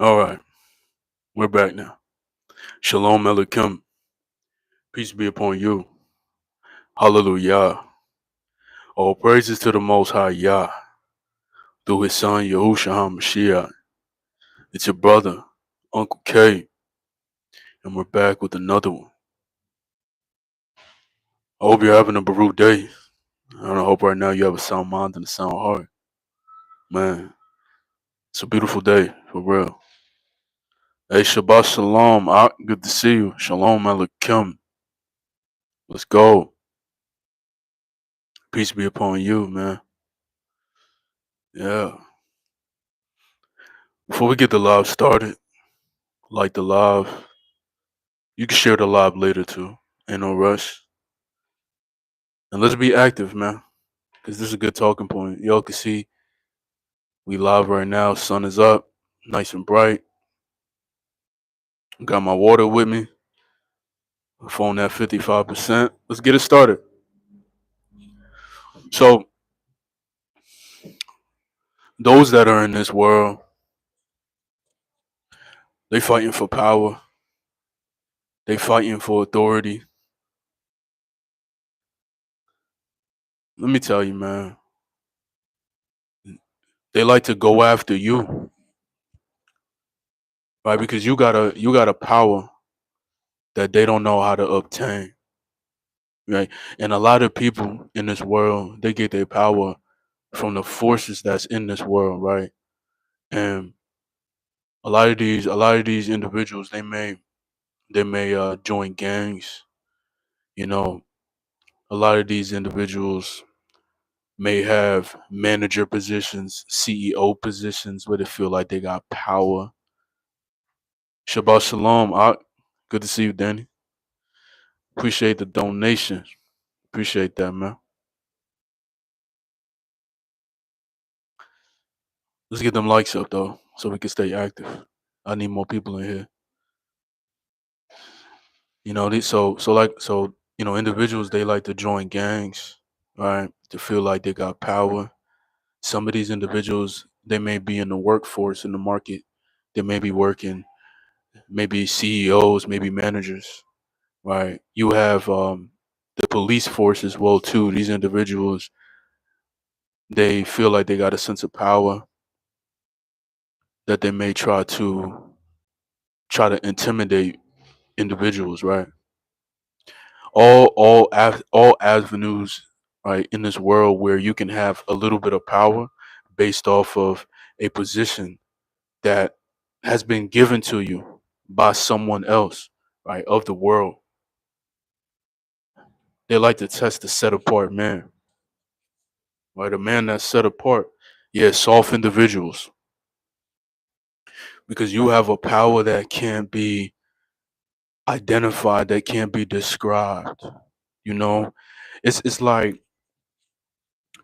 All right, we're back now. Shalom Aleichem. Peace be upon you. Hallelujah. All praises to the Most High Yah through His Son Yahushua HaMashiach. It's your brother, Uncle K, and we're back with another one. I hope you're having a Baruch day. And I hope right now you have a sound mind and a sound heart. Man, it's a beautiful day, for real. Hey, Shabbat Shalom. Good to see you. Shalom Aleichem. Let's go. Peace be upon you, man. Yeah. Before we get the live started, like the live, you can share the live later too. Ain't no rush. And let's be active, man. Because this is a good talking point. Y'all can see we live right now. Sun is up. Nice and bright. Got my water with me. Phone at 55%. Let's get it started. So, those that are in this world, they fighting for power. They fighting for authority. Let me tell you, man. They like to go after you. Right? Because you got a power that they don't know how to obtain. Right? And a lot of people in this world, they get their power from the forces that's in this world, right? And a lot of these individuals, they may join gangs. You know, a lot of these individuals may have manager positions, CEO positions, where they feel like they got power. Shabbat shalom. Good to see you, Danny. Appreciate the donation. Appreciate that, man. Let's get them likes up though, so we can stay active. I need more people in here. Individuals, they like to join gangs, right? To feel like they got power. Some of these individuals, they may be in the workforce in the market. They may be working, maybe CEOs, maybe managers, right? You have the police force as well too. These individuals, they feel like they got a sense of power that they may try to intimidate individuals, right? All avenues, right, in this world where you can have a little bit of power based off of a position that has been given to you by someone else, right, of the world. They like to test the set apart man, right? A man that's set apart. Yeah, soft individuals. Because you have a power that can't be identified, that can't be described. You know, it's like,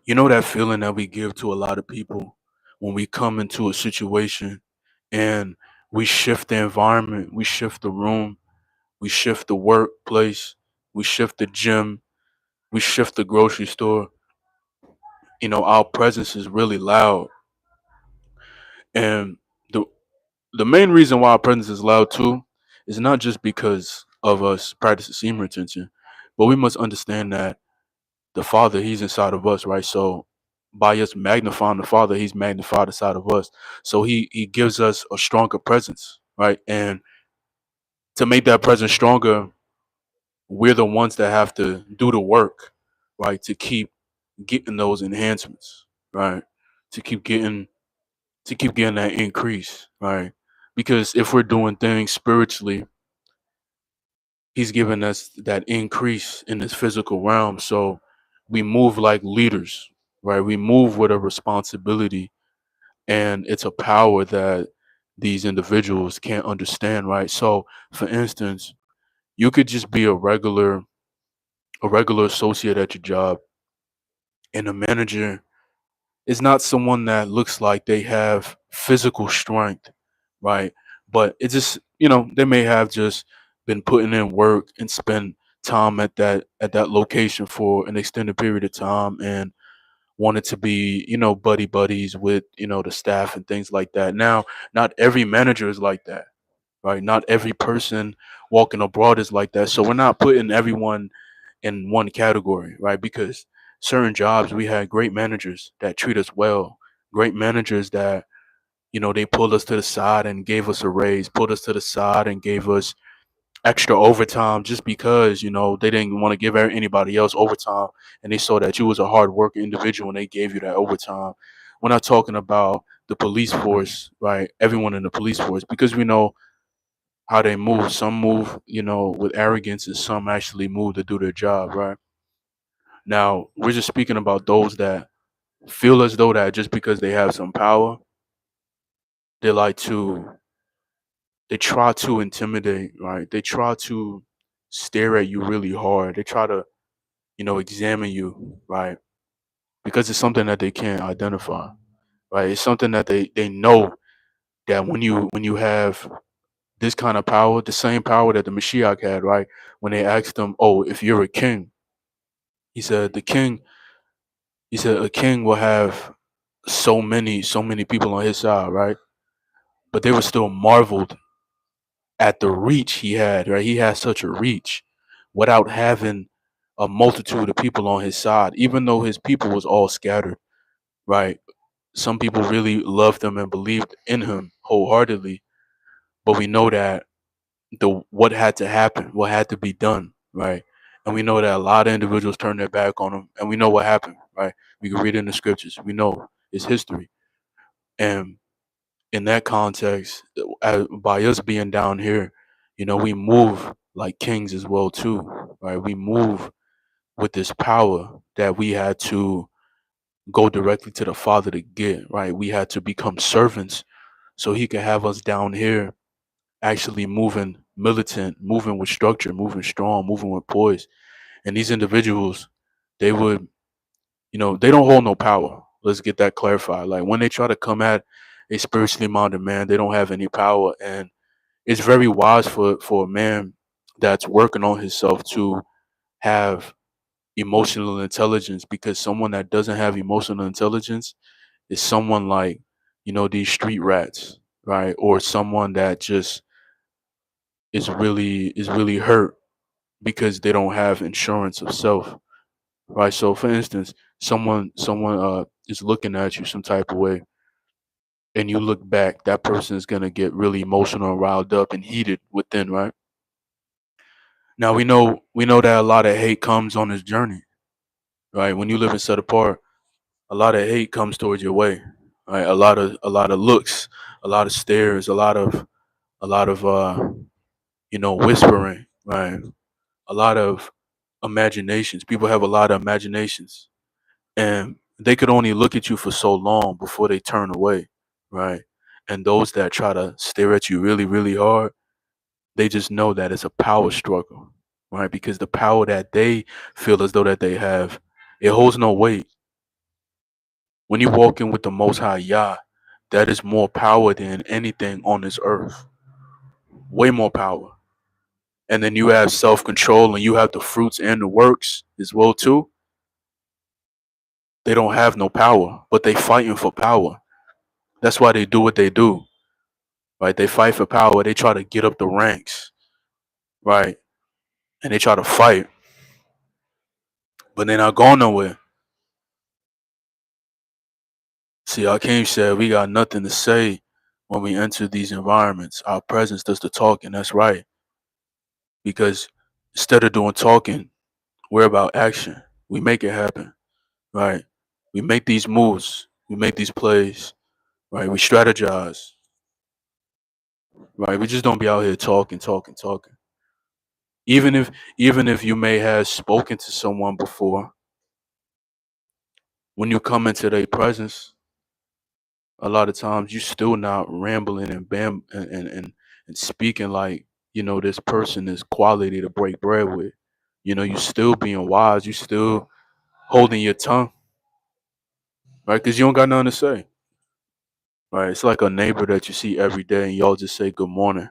that feeling that we give to a lot of people when we come into a situation and we shift the environment, we shift the room, we shift the workplace, we shift the gym, we shift the grocery store. Our presence is really loud. And the the main reason why our presence is loud too is not just because of us practicing semen retention, but we must understand that the Father, He's inside of us, right? So by us magnifying the Father, He's magnified inside of us. So He gives us a stronger presence, right? And to make that presence stronger, we're the ones that have to do the work, right? To keep getting those enhancements, right? To keep getting that increase, right? Because if we're doing things spiritually, He's given us that increase in this physical realm. So we move like leaders, right? We move with a responsibility, and it's a power that these individuals can't understand, right? So, for instance, you could just be a regular associate at your job, and a manager is not someone that looks like they have physical strength, right? But it just, they may have just been putting in work and spend time at that location for an extended period of time. And wanted to be, buddy buddies with, the staff and things like that. Now, not every manager is like that, right? Not every person walking abroad is like that. So we're not putting everyone in one category, right? Because certain jobs, we had great managers that treat us well, great managers that, they pulled us to the side and gave us a raise, pulled us to the side and gave us extra overtime just because, they didn't want to give anybody else overtime, and they saw that you was a hard working individual and they gave you that overtime. We're not talking about the police force, right? Everyone in the police force, because we know how they move. Some move, with arrogance, and some actually move to do their job, right? Now, we're just speaking about those that feel as though that just because they have some power, they like to, they try to intimidate, right? They try to stare at you really hard. They try to, examine you, right? Because it's something that they can't identify, right? It's something that they know that when you have this kind of power, the same power that the Mashiach had, right? When they asked him, "Oh, if you're a king," he said, "The king," he said, "A king will have so many people on his side, right?" But they were still marveled at the reach he had, right? He had such a reach without having a multitude of people on his side, even though his people was all scattered, right? Some people really loved him and believed in him wholeheartedly, but we know that the what had to happen, what had to be done, right? And we know that a lot of individuals turned their back on him, and we know what happened, right? We can read it in the scriptures. We know it's history, and in that context, by us being down here, we move like kings as well too, right? We move with this power that we had to go directly to the Father to get, right? We had to become servants so He could have us down here actually moving militant, moving with structure, moving strong, moving with poise. And these individuals, they would, they don't hold no power. Let's get that clarified. Like when they try to come at a spiritually minded man, they don't have any power. And it's very wise for a man that's working on himself to have emotional intelligence, because someone that doesn't have emotional intelligence is someone like, these street rats, right? Or someone that just is really hurt because they don't have insurance of self, right? So for instance, someone is looking at you some type of way, and you look back, that person is gonna get really emotional and riled up and heated within, right? Now we know that a lot of hate comes on this journey, right? When you live in set apart, a lot of hate comes towards your way, right? A lot of looks, a lot of stares, a lot of whispering, right? A lot of imaginations. People have a lot of imaginations, and they could only look at you for so long before they turn away, right? And those that try to stare at you really, really hard, they just know that it's a power struggle, right? Because the power that they feel as though that they have, it holds no weight. When you walk in with the Most High Yah, that is more power than anything on this earth, way more power. And then you have self-control and you have the fruits and the works as well too. They don't have no power, but they fighting for power. That's why they do what they do, right? They fight for power. They try to get up the ranks, right? And they try to fight, but they're not going nowhere. See, Akeem said we got nothing to say when we enter these environments. Our presence does the talking. That's right. Because instead of doing talking, we're about action. We make it happen, right? We make these moves. We make these plays, right? We strategize, right? We just don't be out here talking, talking, talking. Even if even if you may have spoken to someone before, when you come into their presence, a lot of times you still not rambling and and speaking like, this person is quality to break bread with. You still being wise, you still holding your tongue, right? Because you don't got nothing to say. Right? It's like a neighbor that you see every day and y'all just say good morning.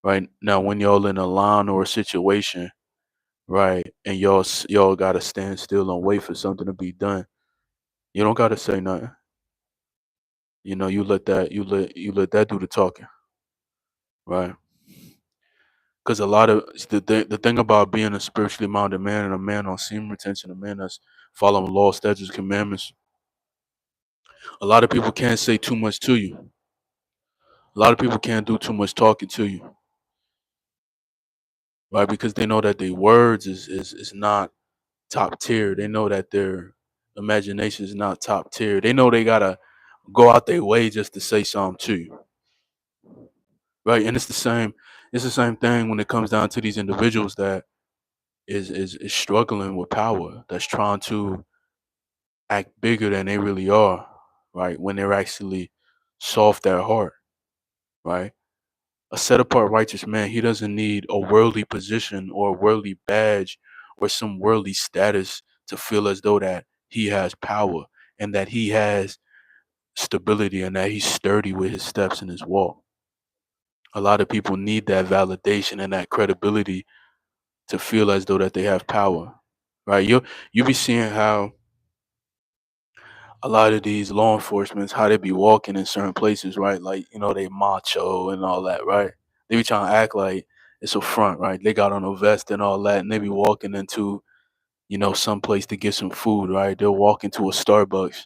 Right? Now when y'all in a line or a situation, right, and y'all gotta stand still and wait for something to be done. You don't gotta say nothing. You let that do the talking, right? Because a lot of the thing about being a spiritually minded man and a man on semen retention, a man that's following law, statutes, commandments, a lot of people can't say too much to you. A lot of people can't do too much talking to you, right? Because they know that their words is not top tier. They know that their imagination is not top tier. They know they gotta go out their way just to say something to you, right? And it's the same thing when it comes down to these individuals that is struggling with power, that's trying to act bigger than they really are, right? When they're actually soft at heart, right? A set apart righteous man, he doesn't need a worldly position or a worldly badge or some worldly status to feel as though that he has power and that he has stability and that he's sturdy with his steps in his walk. A lot of people need that validation and that credibility to feel as though that they have power, right? You be seeing how a lot of these law enforcement, how they be walking in certain places, right? Like, they macho and all that, right? They be trying to act like it's a front, right? They got on a vest and all that, and they be walking into, some place to get some food, right? They'll walk into a Starbucks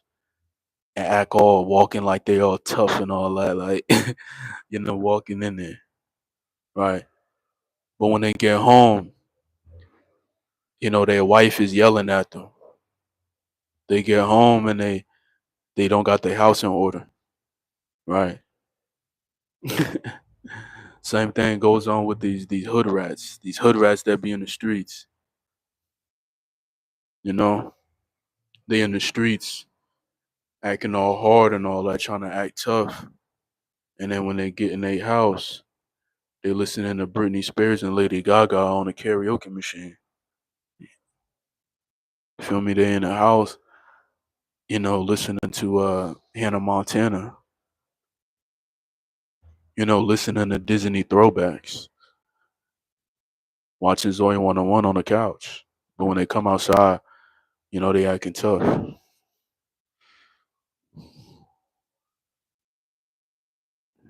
and act all walking like they all tough and all that, like, walking in there, right? But when they get home, their wife is yelling at them. They get home and they don't got their house in order, right? Same thing goes on with these hood rats that be in the streets. You know, they in the streets acting all hard and all that, trying to act tough. And then when they get in their house, they listening to Britney Spears and Lady Gaga on a karaoke machine. You feel me? They in the house, listening to Hannah Montana. Listening to Disney throwbacks, watching Zoe 101 on the couch. But when they come outside, they acting tough.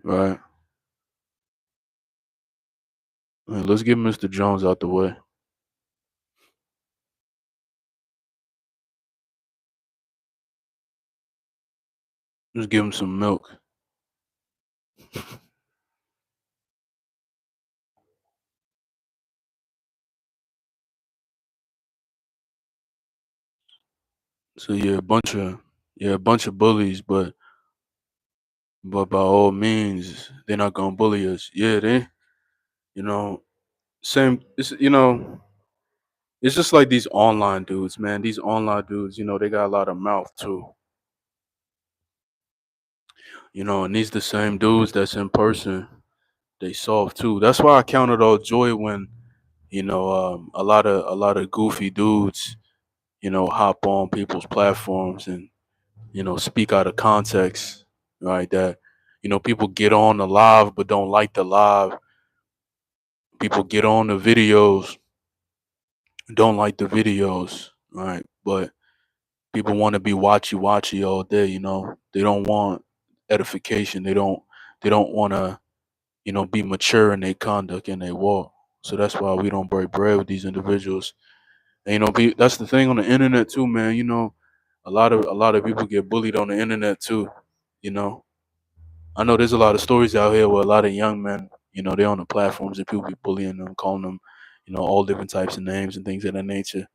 Right? Let's get Mr. Jones out the way. Just give him some milk. So yeah, a bunch of bullies, but by all means, they're not gonna bully us. Yeah, you know, same. It's just like these online dudes, man. These online dudes, they got a lot of mouth too. And these the same dudes that's in person. They soft too. That's why I count it all joy when a lot of goofy dudes, hop on people's platforms and speak out of context, right? That people get on the live but don't like the live. People get on the videos, don't like the videos, right? But people want to be watchy all day. They don't want edification. They don't want to be mature in their conduct and their walk. So that's why we don't break bread with these individuals. And that's the thing on the internet too, man. A lot of people get bullied on the internet too. You know, I know there's a lot of stories out here where a lot of young men, they're on the platforms and people be bullying them, calling them, all different types of names and things of that nature.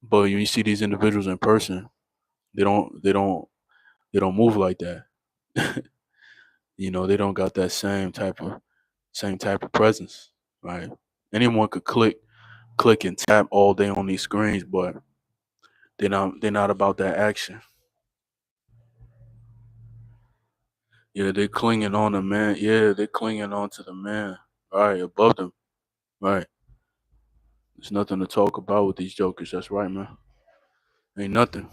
But when you see these individuals in person, they don't move like that. They don't got that same type of presence, right? Anyone could click and tap all day on these screens, but they're not about that action. Yeah, they're clinging on the man. Yeah, they're clinging on to the man. Right, above them. Right. There's nothing to talk about with these jokers. That's right, man. Ain't nothing.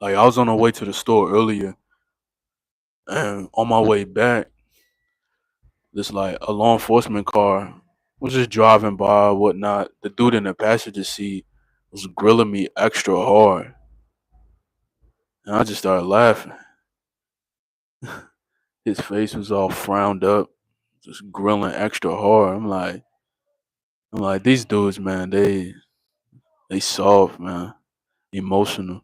Like I was on the way to the store earlier, and on my way back, this like a law enforcement car was just driving by, whatnot. The dude in the passenger seat was grilling me extra hard. And I just started laughing. His face was all frowned up, just grilling extra hard. I'm like, these dudes, man, they soft, man, emotional.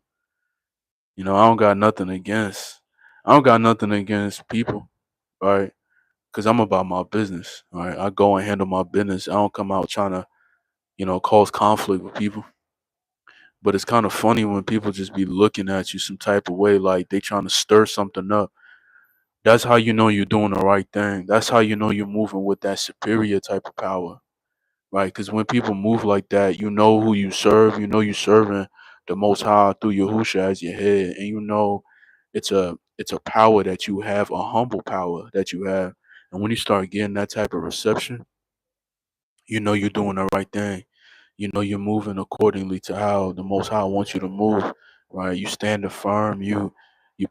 I don't got nothing against people, right? Because I'm about my business, right? I go and handle my business. I don't come out trying to, cause conflict with people. But it's kind of funny when people just be looking at you some type of way, like they trying to stir something up. That's how you know you're doing the right thing. That's how you know you're moving with that superior type of power, right? Because when people move like that, you know who you serve. You know you're serving the Most High through Yahusha as your head, and you know it's a power that you have, a humble power that you have. And when you start getting that type of reception, you know you're doing the right thing. You know you're moving accordingly to how the Most High wants you to move, right? You standing firm. You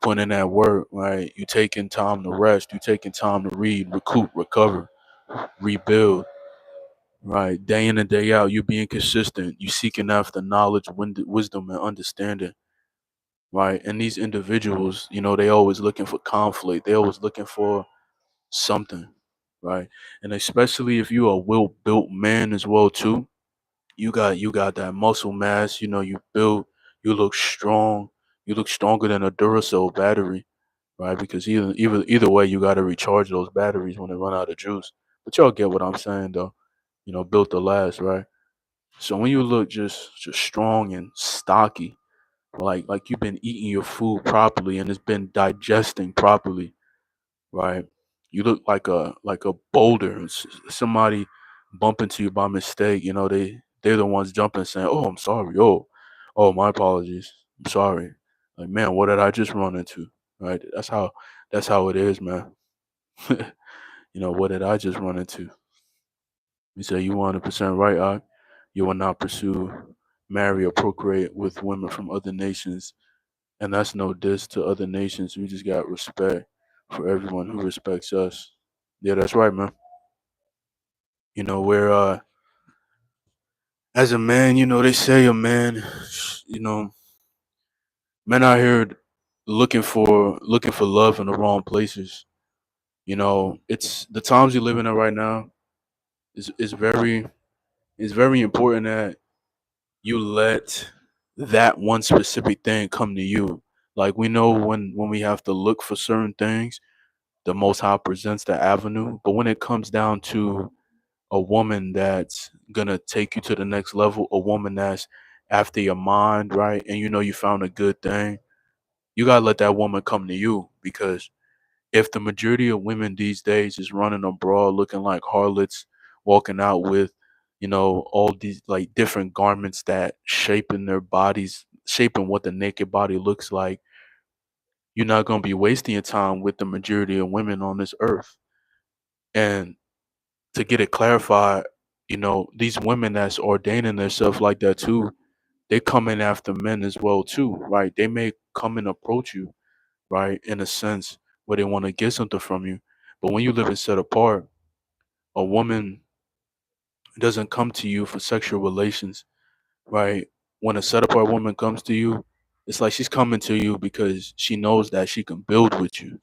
put in that work, right? You taking time to rest. You taking time to read, recoup, recover, rebuild. Right, day in and day out, you being consistent, you seeking after knowledge, wisdom, and understanding. Right, and these individuals, they always looking for conflict. They always looking for something. Right, and especially if you a well built man as well too. You got that muscle mass. You built. You look strong. You look stronger than a Duracell battery. Right, because either way, you got to recharge those batteries when they run out of juice. But y'all get what I'm saying, though. Built to last, right? So when you look just strong and stocky, like you've been eating your food properly and it's been digesting properly, right? You look like a boulder. Somebody bump into you by mistake, they're the ones jumping saying, "Oh, I'm sorry. Oh, my apologies. I'm sorry." Like, man, what did I just run into? Right? That's how it is, man. What did I just run into? You say you 100% right, you will not pursue, marry, or procreate with women from other nations. And that's no diss to other nations. We just got respect for everyone who respects us. Yeah, that's right, man. Where as a man, they say a man, you know, men out here looking for love in the wrong places. It's the times you're living in right now is very important that you let that one specific thing come to you. Like we know when we have to look for certain things, the Most High presents the avenue. But when it comes down to a woman that's gonna take you to the next level, a woman that's after your mind, right? And you found a good thing, you gotta let that woman come to you because if the majority of women these days is running abroad looking like harlots, walking out with, all these like different garments that shaping their bodies, shaping what the naked body looks like, you're not gonna be wasting your time with the majority of women on this earth. And to get it clarified, these women that's ordaining themselves like that too, they coming after men as well too, right? They may come and approach you, right, in a sense where they want to get something from you. But when you live and set apart, a woman doesn't come to you for sexual relations, right? When a set apart woman comes to you, it's like she's coming to you because she knows that she can build with you,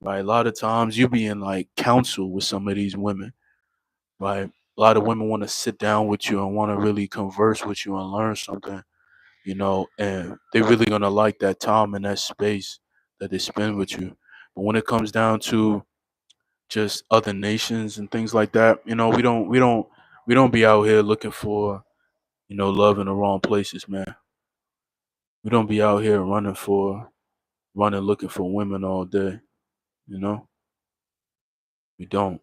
right? A lot of times you be in like counsel with some of these women, right? A lot of women want to sit down with you and want to really converse with you and learn something, and they're really gonna like that time and that space that they spend with you. But when it comes down to just other nations and things like that, we don't be out here looking for, love in the wrong places, man. We don't be out here running looking for women all day, you know? We don't.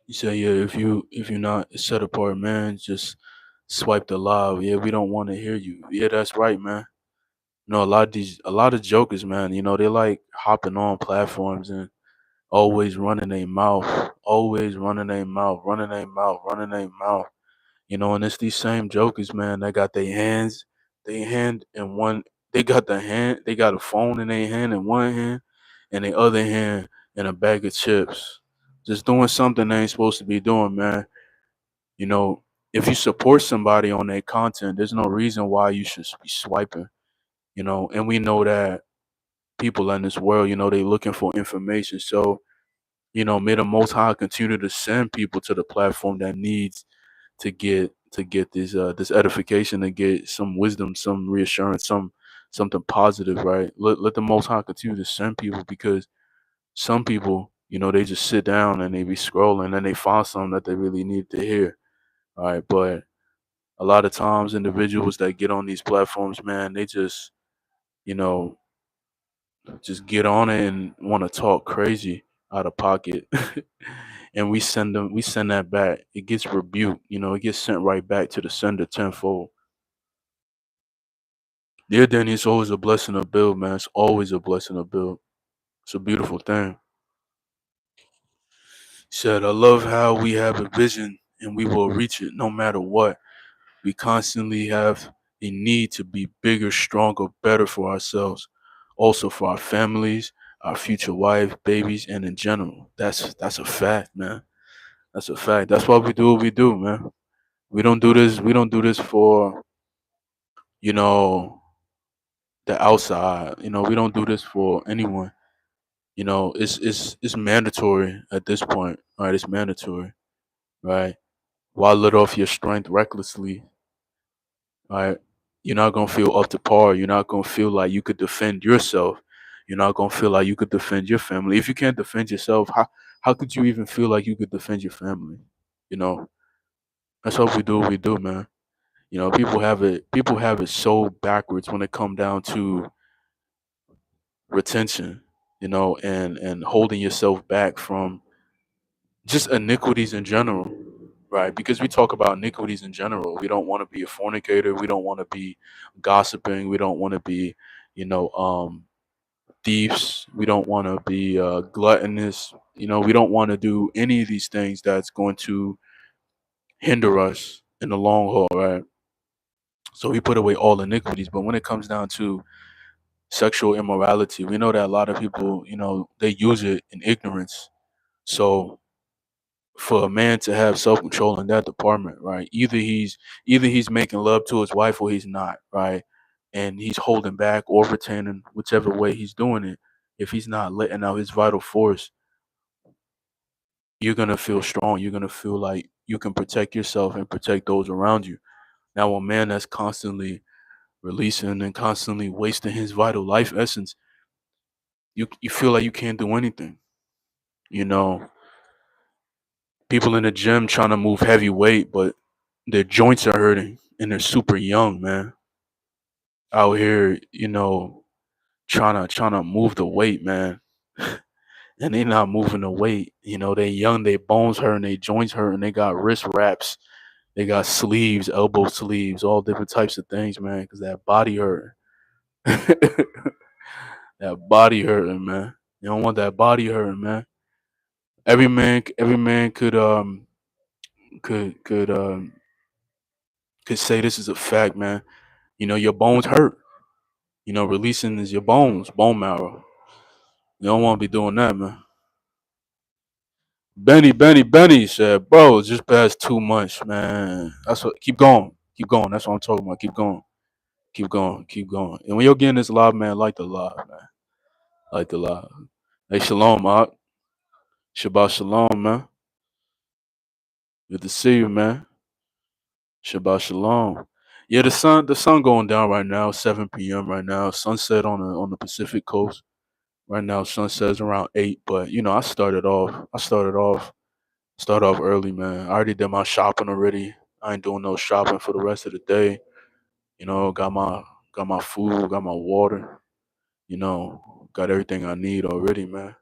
You say, yeah, if you're not a set apart man, just swipe the live. Yeah, we don't want to hear you. Yeah, that's right, man. A lot of jokers, man, they like hopping on platforms and always running their mouth, always running their mouth, running their mouth, running their mouth. And it's these same jokers, man, that got their hands, they hand in one, they got a phone in their hand in one hand, and the other hand in a bag of chips, just doing something they ain't supposed to be doing, man. You know, if you support somebody on their content, there's no reason why you should be swiping, and we know that people in this world, they looking for information. So, may the Most High continue to send people to the platform that needs to get this edification, to get some wisdom, some reassurance, something positive, right? Let the Most High continue to send people, because some people, they just sit down and they be scrolling and they find something that they really need to hear. All right. But a lot of times individuals that get on these platforms, man, they you know, just get on it and want to talk crazy out of pocket. And we send that back. It gets rebuked, it gets sent right back to the sender tenfold. Yeah, Danny, it's always a blessing to build, man. It's always a blessing to build. It's a beautiful thing. Said, I love how we have a vision and we will reach it no matter what. We constantly have a need to be bigger, stronger, better for ourselves, also for our families, our future wife, babies, and in general. That's a fact, man. That's a fact. That's why we do what we do, man. We don't do this. We don't do this for you know the outside. We don't do this for anyone. It's mandatory at this point. All right, it's mandatory, right? Why let off your strength recklessly? Right? You're not gonna feel up to par. You're not gonna feel like you could defend yourself. You're not gonna feel like you could defend your family. If you can't defend yourself, how could you even feel like you could defend your family? You know, that's what we do. What we do, man. People have it so backwards when it come down to retention. And holding yourself back from just iniquities in general, right? Because we talk about iniquities in general. We don't want to be a fornicator. We don't want to be gossiping. We don't want to be, you know, thieves. We don't want to be gluttonous. We don't want to do any of these things that's going to hinder us in the long haul, right? So we put away all iniquities. But when it comes down to sexual immorality, we know that a lot of people, they use it in ignorance. So for a man to have self control in that department, right? Either he's making love to his wife or he's not, right? And he's holding back or retaining, whichever way he's doing it. If he's not letting out his vital force, you're gonna feel strong. You're gonna feel like you can protect yourself and protect those around you. Now, a man that's constantly releasing and constantly wasting his vital life essence, you feel like you can't do anything. You know, people in the gym trying to move heavy weight, but their joints are hurting and they're super young, man. Out here, trying to move the weight, man. And they not moving the weight. They young, they bones hurting, they joints hurting, they got wrist wraps, they got sleeves, elbow sleeves, all different types of things, man, because that body hurting. That body hurting, man. You don't want that body hurting, man. Every man could say this is a fact, man. Your bones hurt. Releasing is your bones, bone marrow. You don't want to be doing that, man. Benny said, bro, it's just past 2 months, man. That's what. Keep going, keep going. That's what I'm talking about. Keep going, keep going, keep going. And when you're getting this live, man, like the live, man, like the live. Hey, shalom, Mark. Shabbat shalom, man. Good to see you, man. Shabbat shalom. Yeah, the sun going down right now, 7 p.m. right now. Sunset on the Pacific coast. Right now, sunset's around 8. But I started off early, man. I already did my shopping already. I ain't doing no shopping for the rest of the day. Got my food, got my water. Got everything I need already, man.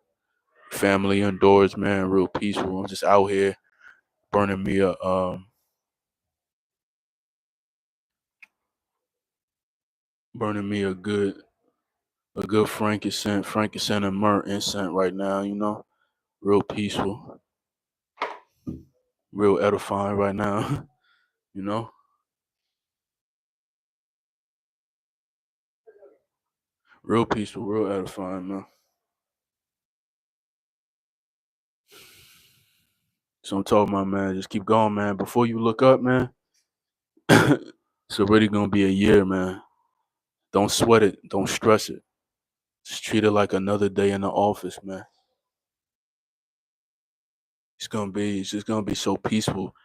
Family indoors, man, real peaceful. I'm just out here burning me a good frankincense and myrrh incense right now. Real peaceful, real edifying right now. you know, real peaceful, real edifying, man. So I'm talking about, man, just keep going, man. Before you look up, man. It's already gonna be a year, man. Don't sweat it. Don't stress it. Just treat it like another day in the office, man. It's just gonna be so peaceful,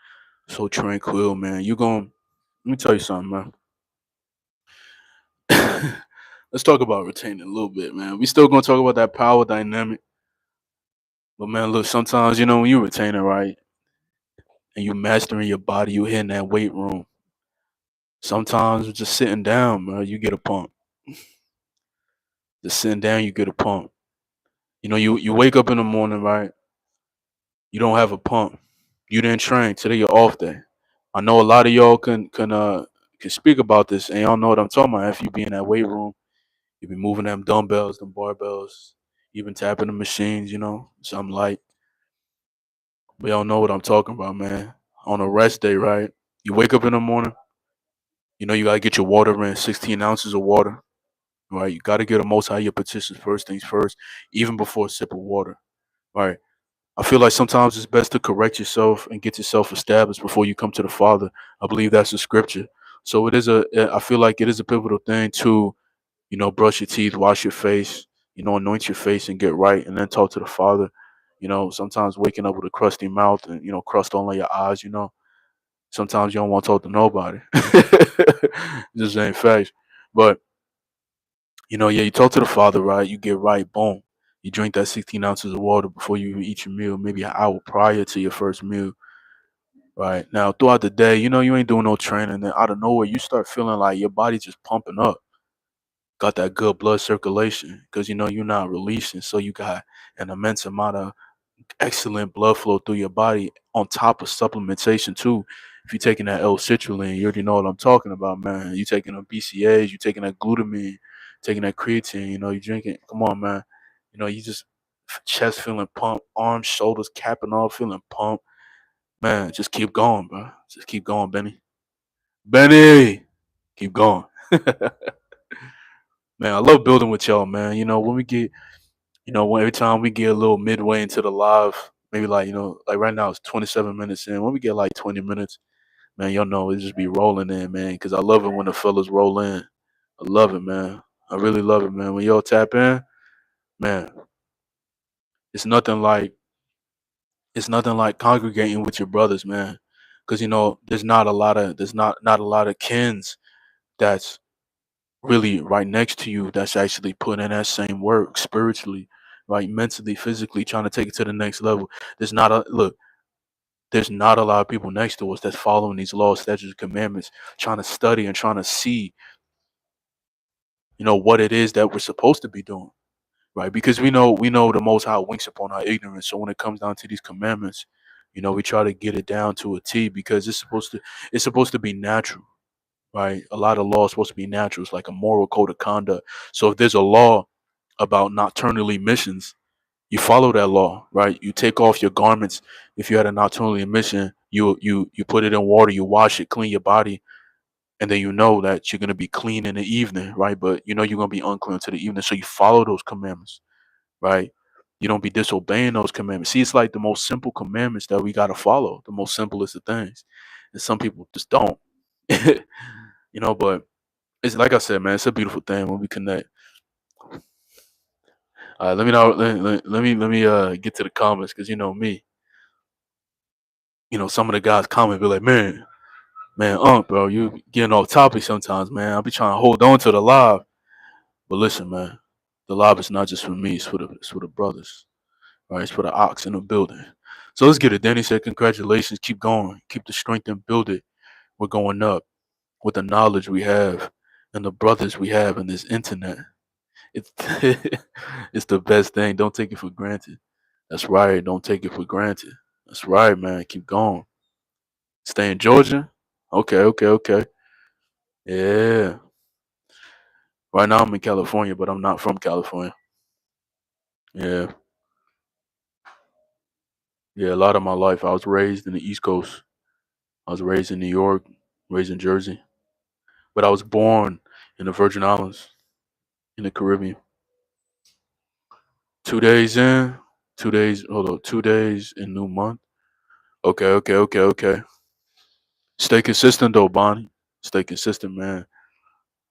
so tranquil, man. You going let me tell you something, man. Let's talk about retaining a little bit, man. We still gonna talk about that power dynamic. But man, look, sometimes, when you retain it right and you mastering your body, you hitting that weight room. Sometimes just sitting down, bro, you get a pump. Just sitting down, you get a pump. You wake up in the morning, right? You don't have a pump. You didn't train. Today your off day. I know a lot of y'all can speak about this and y'all know what I'm talking about. If you be in that weight room, you be moving them dumbbells, them barbells, even tapping the machines, something light. We all know what I'm talking about, man. On a rest day, right? You wake up in the morning, you gotta get your water in, 16 ounces of water, right? You gotta get the most out of your petitions first things first, even before a sip of water, right? I feel like sometimes it's best to correct yourself and get yourself established before you come to the Father. I believe that's the scripture. So I feel like it is a pivotal thing to, brush your teeth, wash your face, anoint your face and get right and then talk to the Father. Sometimes waking up with a crusty mouth and, crust all on your eyes, sometimes you don't want to talk to nobody. Just ain't facts. But, yeah, you talk to the Father, right? You get right, boom. You drink that 16 ounces of water before you even eat your meal, maybe an hour prior to your first meal. Right. Now, throughout the day, you ain't doing no training. Then out of nowhere, you start feeling like your body just pumping up. Got that good blood circulation because, you're not releasing. So you got an immense amount of excellent blood flow through your body on top of supplementation, too. If you're taking that L-citrulline, you already know what I'm talking about, man. You taking a BCAs, you taking that glutamine, taking that creatine, you drinking. Come on, man. You just chest feeling pumped, arms, shoulders capping off, feeling pumped. Man, just keep going, bro. Just keep going, Benny. Benny, keep going. Man, I love building with y'all, man. When we get, when every time we get a little midway into the live, maybe like, like right now it's 27 minutes in. When we get like 20 minutes, man, y'all know it just be rolling in, man. Because I love it when the fellas roll in. I love it, man. I really love it, man. When y'all tap in, man, it's nothing like it's nothing like congregating with your brothers, man. Because there's not a lot of kins that's really right next to you that's actually putting in that same work spiritually, right? Mentally, physically, trying to take it to the next level. There's not a lot of people next to us that's following these laws, statutes, commandments, trying to study and trying to see, what it is that we're supposed to be doing, right? Because we know the Most High winks upon our ignorance. So when it comes down to these commandments, we try to get it down to a T because it's supposed to be natural, right? A lot of law is supposed to be natural. It's like a moral code of conduct. So if there's a law about nocturnal emissions, you follow that law, right? You take off your garments. If you had a nocturnal emission, you put it in water, you wash it, clean your body, and then you know that you're gonna be clean in the evening, right? But you're gonna be unclean to the evening. So you follow those commandments, right? You don't be disobeying those commandments. See, it's like the most simple commandments that we gotta follow, the most simplest of things. And some people just don't. But it's like I said, man, it's a beautiful thing when we connect. Let me know. Let me get to the comments because you know me. Some of the guys comment be like, man, bro, you getting off topic sometimes, man. I'll be trying to hold on to the live, but listen, man, the live is not just for me. It's for the brothers, right? It's for the ox in the building. So let's get it. Danny said, congratulations. Keep going. Keep the strength and build it. We're going up with the knowledge we have and the brothers we have in this internet. It's it's the best thing. Don't take it for granted. That's right. Don't take it for granted. That's right, man. Keep going. Stay in Georgia. Okay, okay, okay. Yeah. Right now I'm in California, but I'm not from California. Yeah. Yeah, a lot of my life I was raised in the East Coast. I was raised in New York, raised in Jersey. But I was born in the Virgin Islands in the Caribbean. 2 days in, 2 days, hold on, 2 days in new month. Okay, okay, okay, okay. Stay consistent though, Bonnie. Stay consistent, man.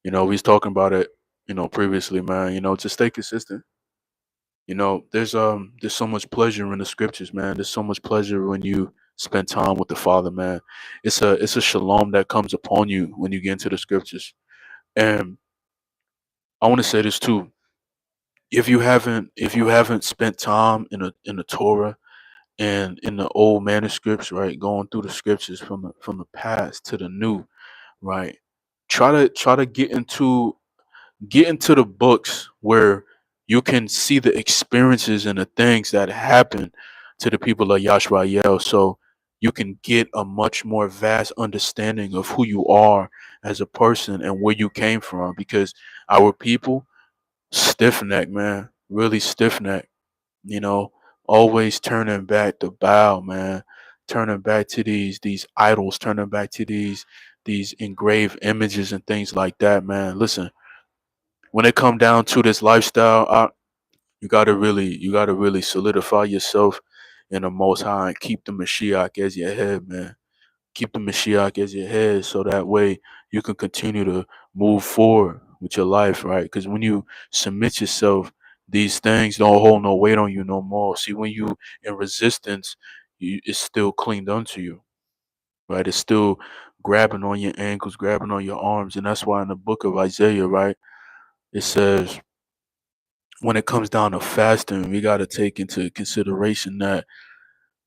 We was talking about it, previously, man. Just stay consistent. There's so much pleasure in the scriptures, man. There's so much pleasure when you spend time with the Father, man. It's a shalom that comes upon you when you get into the scriptures. And I want to say this too. If you haven't spent time in the Torah and in the old manuscripts, right, going through the scriptures from the past to the new, right? Try to get into the books where you can see the experiences and the things that happen to the people of Yashrael, so you can get a much more vast understanding of who you are as a person and where you came from. Because our people, stiff neck, man, really stiff neck, you know, always turning back to bow, man, turning back to these idols, turning back to these engraved images and things like that, man. Listen, when it come down to this lifestyle, you gotta really solidify yourself in the Most High and keep the Mashiach as your head, man. Keep the Mashiach as your head, so that way you can continue to move forward with your life, right? Because when you submit yourself, these things don't hold no weight on you no more. See, when you in resistance, it's still cleaned unto you, right? It's still grabbing on your ankles, grabbing on your arms, and that's why in the book of Isaiah, right, it says when it comes down to fasting, we got to take into consideration that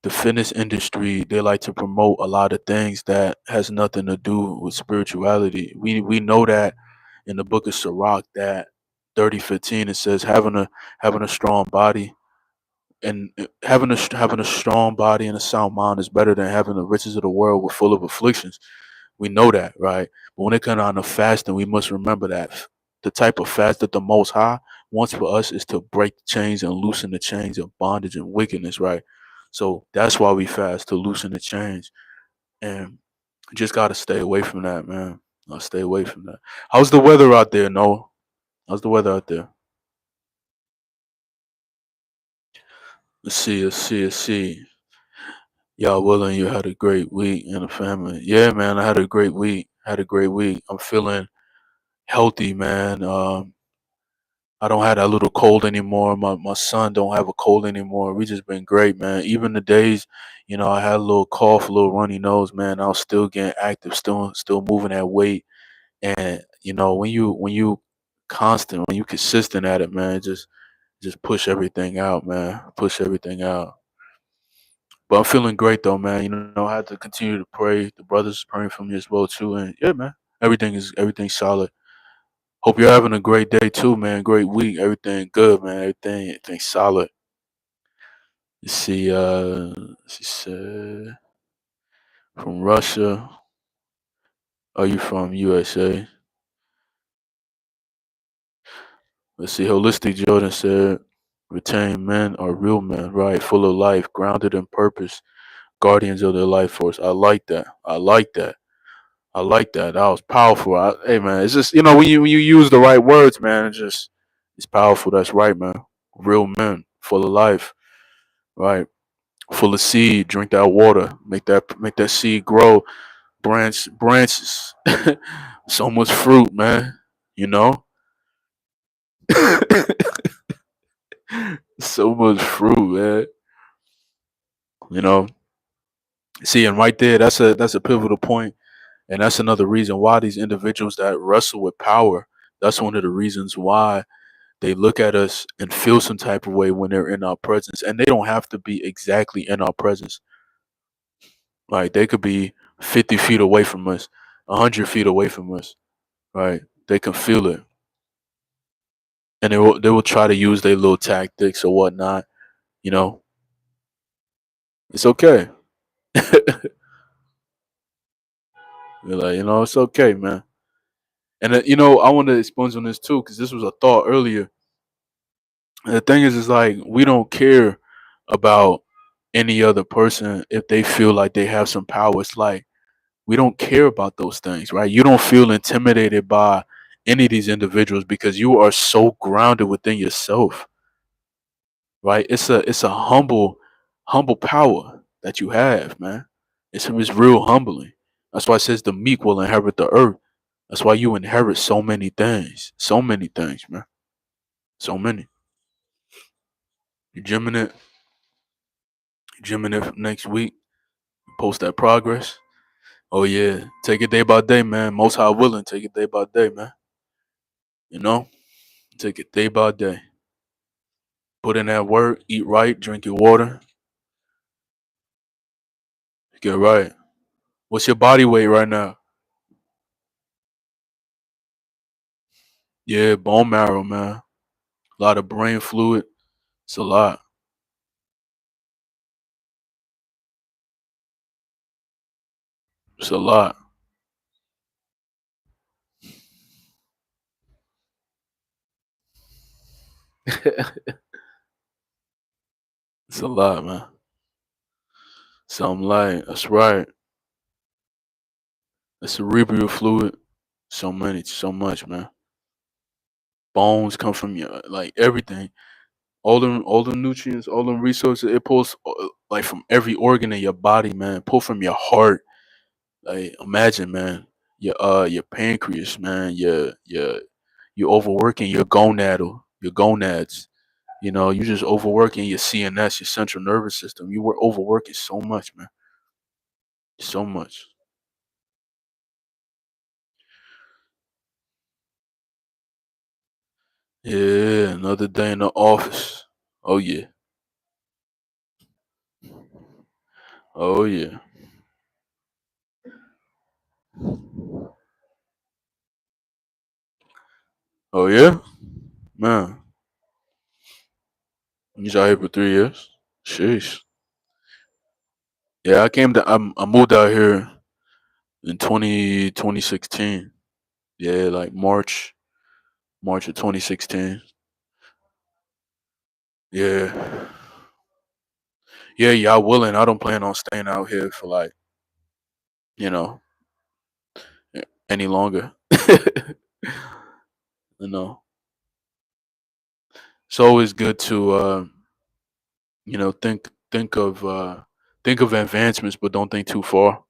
the fitness industry, they like to promote a lot of things that has nothing to do with spirituality. We know that in the book of Sirach, that 30:15, it says having a strong body and having a strong body and a sound mind is better than having the riches of the world with full of afflictions. We know that, right? But when it comes down to fasting, we must remember that the type of fast that the Most High wants for us is to break the chains and loosen the chains of bondage and wickedness, right? So that's why we fast, to loosen the chains. And you just got to stay away from that, man. Stay away from that. How's the weather out there, Noah? How's the weather out there? Let's see. Y'all willing, you had a great week in the family. Yeah, man, I had a great week. Had a great week. I'm feeling healthy, man. I don't have that little cold anymore. My son don't have a cold anymore. We just been great, man. Even the days, I had a little cough, a little runny nose, man. I was still getting active, still moving that weight. And when you constant, when you consistent at it, man, just push everything out, man. Push everything out. But I'm feeling great though, man. I had to continue to pray. The brothers praying for me as well too. And yeah, man, everything's solid. Hope you're having a great day too, man. Great week. Everything good, man. Everything's solid. You see, she said from Russia. Are you from USA? Let's see. Holistic Jordan said, retained men are real men, right? Full of life, grounded in purpose, guardians of their life force. I like that. I like that. I like that. That was powerful. Hey, man, it's just when you use the right words, man, it's powerful. That's right, man. Real men, full of life, right? Full of seed. Drink that water. Make that seed grow. Branches. So much fruit, man. You know. So much fruit, man. You know. See, and right there, that's a pivotal point, and that's another reason why these individuals that wrestle with power. That's one of the reasons why they look at us and feel some type of way when they're in our presence, and they don't have to be exactly in our presence. Like they could be 50 feet away from us, 100 feet away from us, right? They can feel it, and they will try to use their little tactics or whatnot. You know, it's okay. You're like, it's okay, man. And I want to expose on this too, because this was a thought earlier. And the thing is like we don't care about any other person if they feel like they have some power. It's like we don't care about those things, right? You don't feel intimidated by any of these individuals because you are so grounded within yourself, right? It's a humble power that you have, man. It's real humbling. That's why it says the meek will inherit the earth. That's why you inherit so many things. So many things, man. So many. You gymming it, next week. Post that progress. Oh yeah. Take it day by day, man. Most high willing. Take it day by day, man. You know? Take it day by day. Put in that work, eat right, drink your water, get right. What's your body weight right now? Yeah, bone marrow, man. A lot of brain fluid. It's a lot. It's a lot. It's a lot, man. Something like that's right. The cerebral fluid. So many, so much, man. Bones come from your like everything. All the nutrients, all the resources. It pulls like from every organ in your body, man. Pull from your heart. Like imagine, man. Your pancreas, man. You're overworking your gonads. You know, you just overworking your CNS, your central nervous system. You were overworking so much, man. So much. Yeah, another day in the office. Oh yeah. Oh yeah. Oh yeah? Man. You was out here for 3 years. Sheesh. Yeah, I moved out here in 2016. Yeah, like March of 2016. Yeah. Yeah, y'all willing. I don't plan on staying out here for like, you know, any longer. you know. It's always good to you know, think of advancements but don't think too far.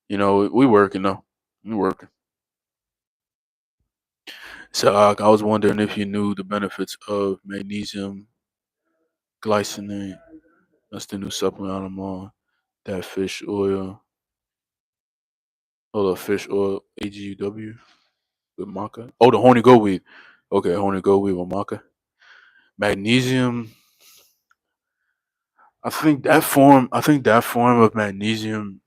You know, we working though. We working. So I was wondering if you knew the benefits of magnesium glycinate. That's the new supplement I'm on. That fish oil. Oh, the fish oil AGUW with maca. Oh, the horny goat weed. Okay, horny goat weed with maca. Magnesium. I think that form of magnesium.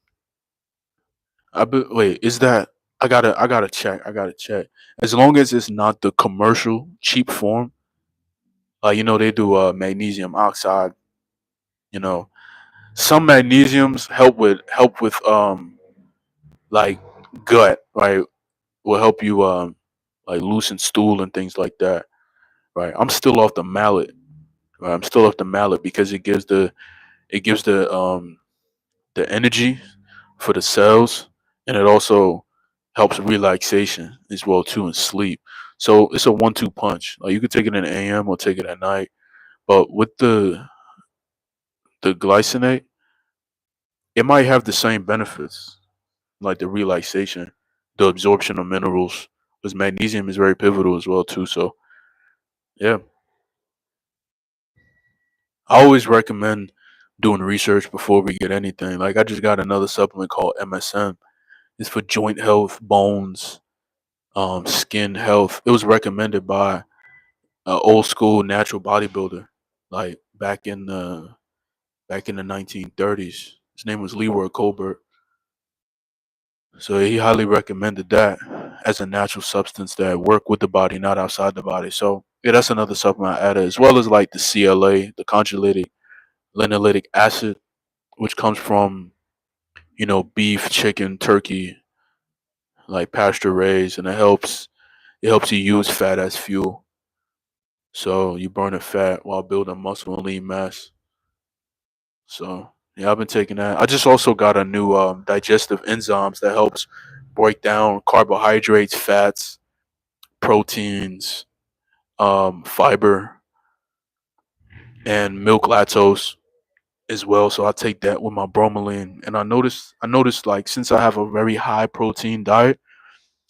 Wait, is that? I gotta check. I gotta check. As long as it's not the commercial cheap form, like you know they do magnesium oxide. You know, some magnesiums help with like gut, right? Will help you like loosen stool and things like that, right? I'm still off the mallet. Right? I'm still off the mallet because it gives the energy for the cells, and it also helps relaxation as well too and sleep. So it's a 1-2 punch. Like you could take it in the AM or take it at night. But with the glycinate, it might have the same benefits, like the relaxation, the absorption of minerals. Because magnesium is very pivotal as well too. So yeah, I always recommend doing research before we get anything. Like I just got another supplement called MSM. It's for joint health, bones, skin health. It was recommended by an old school natural bodybuilder, like back in the 1930s. His name was Leroy Colbert. So he highly recommended that as a natural substance that work with the body, not outside the body. So yeah, that's another supplement I added, as well as like the CLA, the conjugated linoleic acid, which comes from beef, chicken, turkey, like pasture raised, and it helps you use fat as fuel. So you burn the fat while building muscle and lean mass. So yeah, I've been taking that. I just also got a new digestive enzymes that helps break down carbohydrates, fats, proteins, fiber, and milk lactose. as well. So I take that with my bromelain, and I noticed like since I have a very high protein diet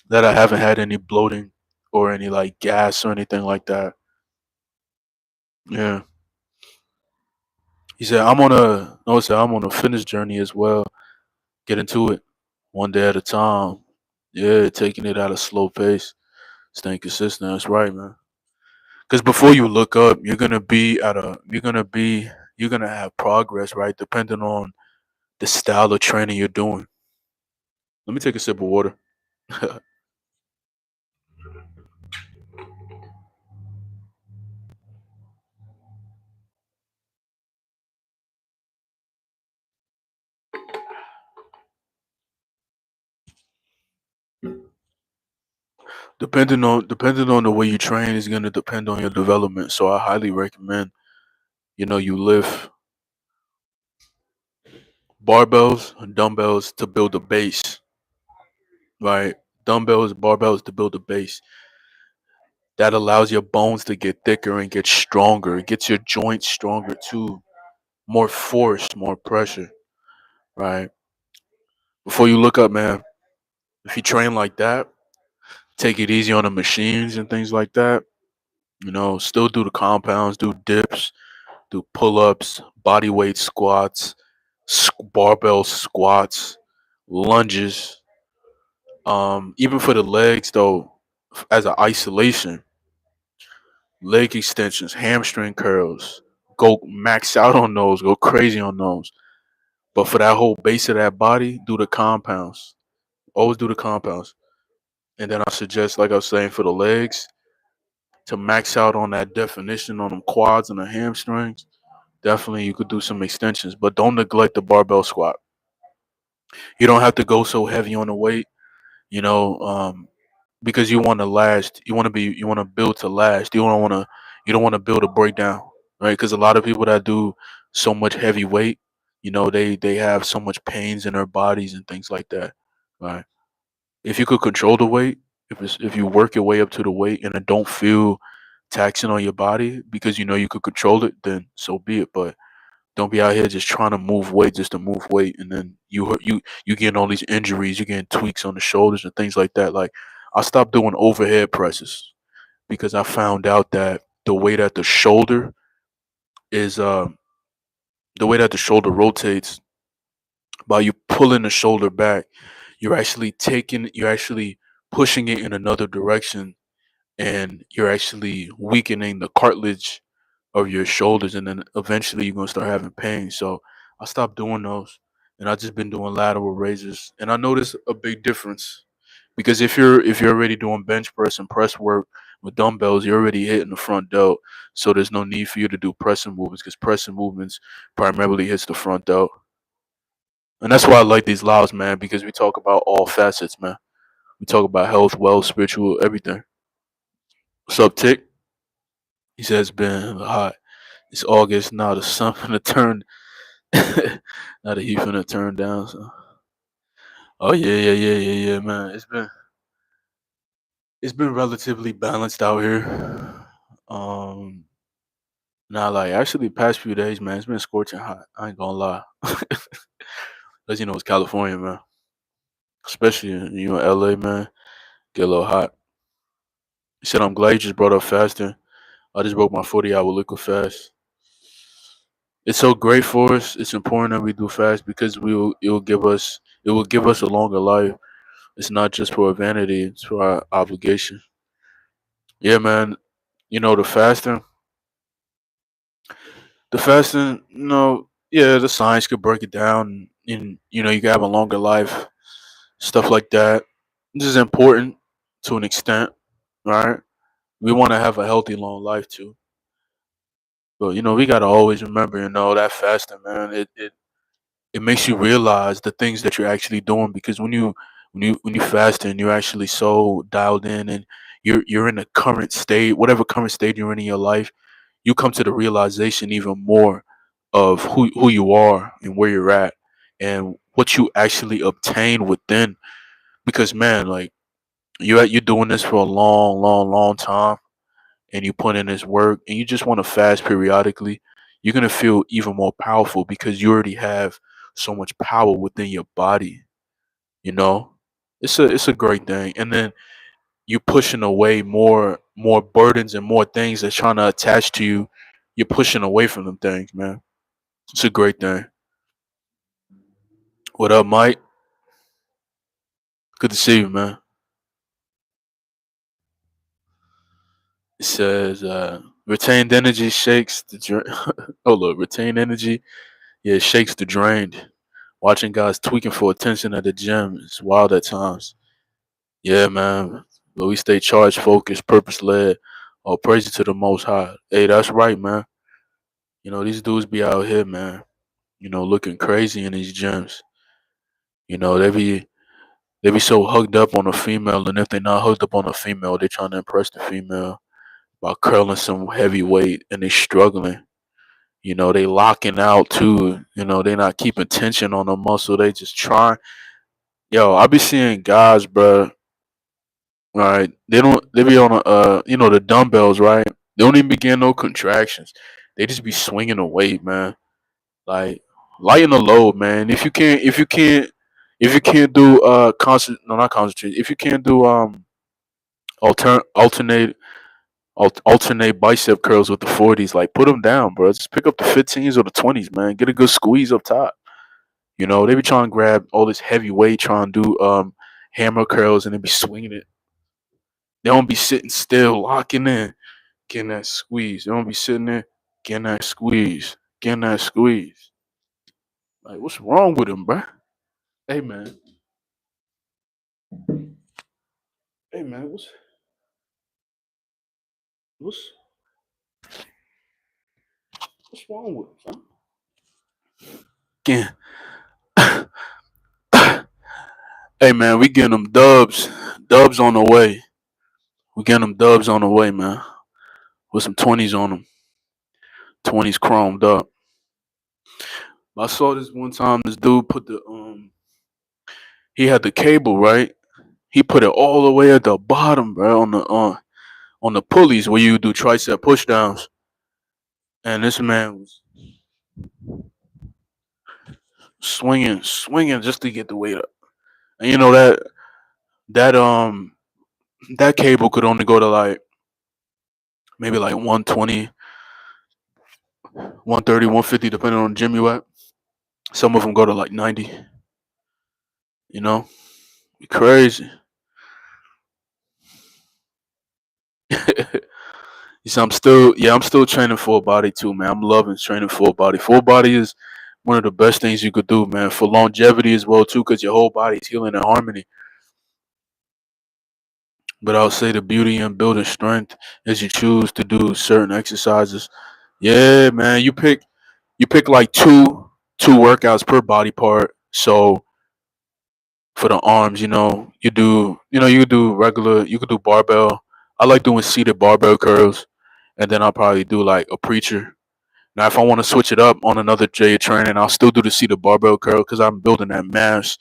that I haven't had any bloating or any like gas or anything like that. Yeah, he said I'm on a no, he said I'm on a fitness journey as well. Get into it one day at a time. Yeah, taking it at a slow pace, staying consistent. That's right, man. Because before you look up, you're gonna have progress, right? Depending on the style of training you're doing. Let me take a sip of water. Depending on the way you train is gonna depend on your development. So I highly recommend, you lift barbells and dumbbells to build a base, right? Dumbbells, barbells to build a base. That allows your bones to get thicker and get stronger. It gets your joints stronger too. More force, more pressure, right? Before you look up, man, if you train like that, take it easy on the machines and things like that. Still do the compounds, do dips, do pull ups, body weight squats, barbell squats, lunges. Even for the legs, though, as an isolation, leg extensions, hamstring curls, go max out on those, go crazy on those. But for that whole base of that body, do the compounds. Always do the compounds. And then I suggest, like I was saying, for the legs, to max out on that definition on them quads and the hamstrings. Definitely, you could do some extensions, but don't neglect the barbell squat. You don't have to go so heavy on the weight, you know, um, because you want to last. You want to build to last. You don't want to build a breakdown, right? Because a lot of people that do so much heavy weight, they have so much pains in their bodies and things like that, right? If you could control the weight, if you work your way up to the weight and it don't feel taxing on your body because you know you could control it, then so be it. But don't be out here just trying to move weight just to move weight, and then you getting all these injuries, you getting tweaks on the shoulders and things like that. Like I stopped doing overhead presses because I found out that is the way that the shoulder rotates by you pulling the shoulder back, you're actually pushing it in another direction, and you're actually weakening the cartilage of your shoulders, and then eventually you're gonna start having pain. So I stopped doing those, and I just been doing lateral raises, and I noticed a big difference because if you're already doing bench press and press work with dumbbells, you're already hitting the front delt. So there's no need for you to do pressing movements because pressing movements primarily hits the front delt, and that's why I like these lives, man, because we talk about all facets, man. We talk about health, wealth, spiritual, everything. What's up, Tick? He says it's been hot. It's August now. The sun finna turn. Now the heat finna turn down. So. Oh yeah, yeah, yeah, yeah, yeah, man. It's been relatively balanced out here. Um, Now like actually past few days, man, it's been scorching hot. I ain't gonna lie. Cause it's California, man. Especially in LA, man. Get a little hot. He said I'm glad you just brought up fasting. I just broke my 40-hour liquid fast. It's so great for us. It's important that we do fast because it will give us a longer life. It's not just for our vanity; it's for our obligation. Yeah, man. The fasting, yeah, the science could break it down, and you can have a longer life, stuff like that. This is important to an extent, right? We want to have a healthy, long life too, but we gotta always remember, that fasting, man. It makes you realize the things that you're actually doing because when you fast and you're actually so dialed in and you're in a current state, whatever current state you're in your life, you come to the realization even more of who you are and where you're at and what you actually obtain within. Because man, like you're doing this for a long, long, long time, and you put in this work, and you just want to fast periodically. you're gonna feel even more powerful because you already have so much power within your body. You know, it's a great thing. And then you pushing away more burdens and more things that's trying to attach to you. You're pushing away from them things, man. It's a great thing. What up, Mike? Good to see you, man. It says retained energy shakes the drain. Oh look, retained energy, yeah, it shakes the drained. Watching guys tweaking for attention at the gym is wild at times. Yeah, man. But we stay charged, focused, purpose led. All praise to the Most High. Hey, that's right, man. You know these dudes be out here, man. You know, looking crazy in these gyms. You know they be so hugged up on a female, and if they're not hooked up on a female, they trying to impress the female by curling some heavy weight, and they struggling. You know, they locking out too. You know, they not keeping tension on the muscle. They just trying. Yo, I be seeing guys, bro. Right? They don't. They be on the dumbbells, right? They don't even be getting no contractions. They just be swinging the weight, man. Like lighten the load, man. If you can't do no, not concentrate. If you can't do alternate alternate bicep curls with the 40s, like put them down, bro. Just pick up the 15s or the 20s, man. Get a good squeeze up top. You know, they be trying to grab all this heavy weight, trying to do hammer curls, and they be swinging it. They don't be sitting still, locking in, getting that squeeze. They don't be sitting there, getting that squeeze, getting that squeeze. Like, what's wrong with them, bro? Hey, man. Hey, man. What's what's wrong with them, son? Hey, man, we getting them dubs. Dubs on the way. We getting them dubs on the way, man. With some 20s on them. 20s chromed up. I saw this one time. This dude put he had the cable, right? He put it all the way at the bottom, bro, on the pulleys where you do tricep pushdowns. And this man was swinging just to get the weight up. And you know that that cable could only go to like maybe like 120, 130, 150, depending on the gym you at. Some of them go to like 90. You know, crazy. So I'm still training full body too, man. I'm loving training full body. Full body is one of the best things you could do, man, for longevity as well too, because your whole body's healing in harmony. But I'll say the beauty in building strength is you choose to do certain exercises. Yeah, man, you pick like two workouts per body part. So for the arms, you do regular, you could do barbell. I like doing seated barbell curls, and then I'll probably do like a preacher. Now, if I want to switch it up on another day of training, I'll still do the seated barbell curl because I'm building that mass,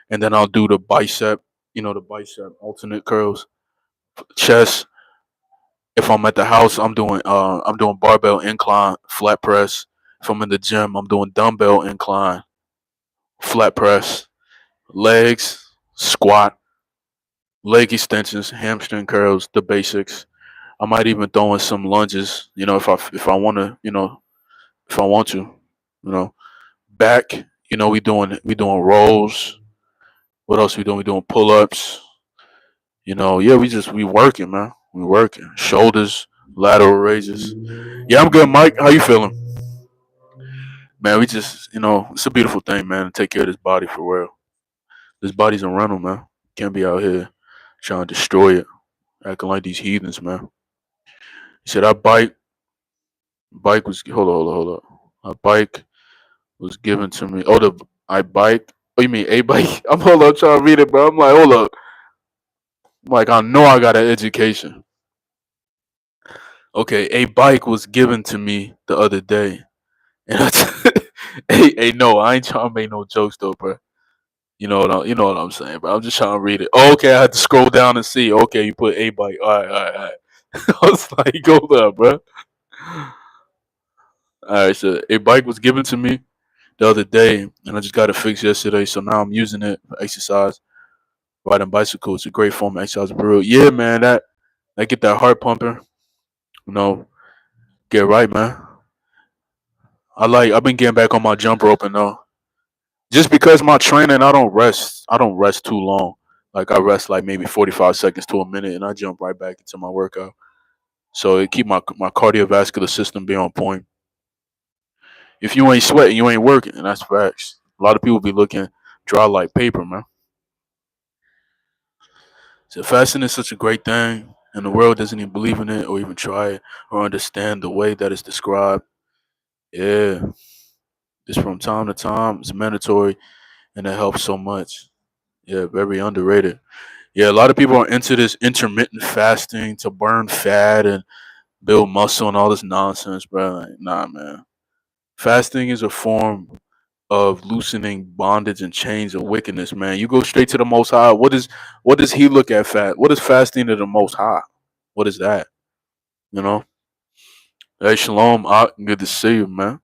and then I'll do the bicep, the bicep alternate curls, chest. If I'm at the house, I'm doing barbell incline, flat press. If I'm in the gym, I'm doing dumbbell incline, flat press, legs, squat, leg extensions, hamstring curls, the basics. I might even throw in some lunges, if I want to, if I want to, back. We doing rolls. What else we doing? We doing pull ups. Yeah, we working, man. We working. Shoulders, lateral raises. Yeah, I'm good, Mike. How you feeling? Man, we just, it's a beautiful thing, man, to take care of this body for real. This body's a rental, man. Can't be out here trying to destroy it, acting like these heathens, man. He said our bike was hold on. A bike was given to me. Oh, the I bike. Oh, you mean a bike? I'm hold up trying to read it, bro. I'm like, hold up. I'm like, I know I got an education. Okay, a bike was given to me the other day, and hey, no, I ain't trying to make no jokes though, bro. You know what I'm saying, bro. I'm just trying to read it. Oh, okay, I had to scroll down and see. Okay, you put a bike. All right, all right, all right. I was like, go there, bro. All right, so a bike was given to me the other day, and I just got it fixed yesterday. So now I'm using it for exercise. Riding bicycle, it's a great form of exercise. For real, yeah, man. That get that heart pumping. You know, get right, man. I've been getting back on my jump rope and just because my training, I don't rest. I don't rest too long. Like I rest like maybe 45 seconds to a minute, and I jump right back into my workout. So it keep my cardiovascular system be on point. If you ain't sweating, you ain't working, and that's facts. A lot of people be looking dry like paper, man. So fasting is such a great thing, and the world doesn't even believe in it or even try it or understand the way that it's described. Yeah, it's from time to time. It's mandatory, and it helps so much. Yeah, very underrated. Yeah, a lot of people are into this intermittent fasting to burn fat and build muscle and all this nonsense, bro. Like, nah, man. Fasting is a form of loosening bondage and chains of wickedness, man. You go straight to the Most High. What does He look at? What is fasting to the Most High? What is that? You know? Hey, shalom. Good to see you, man.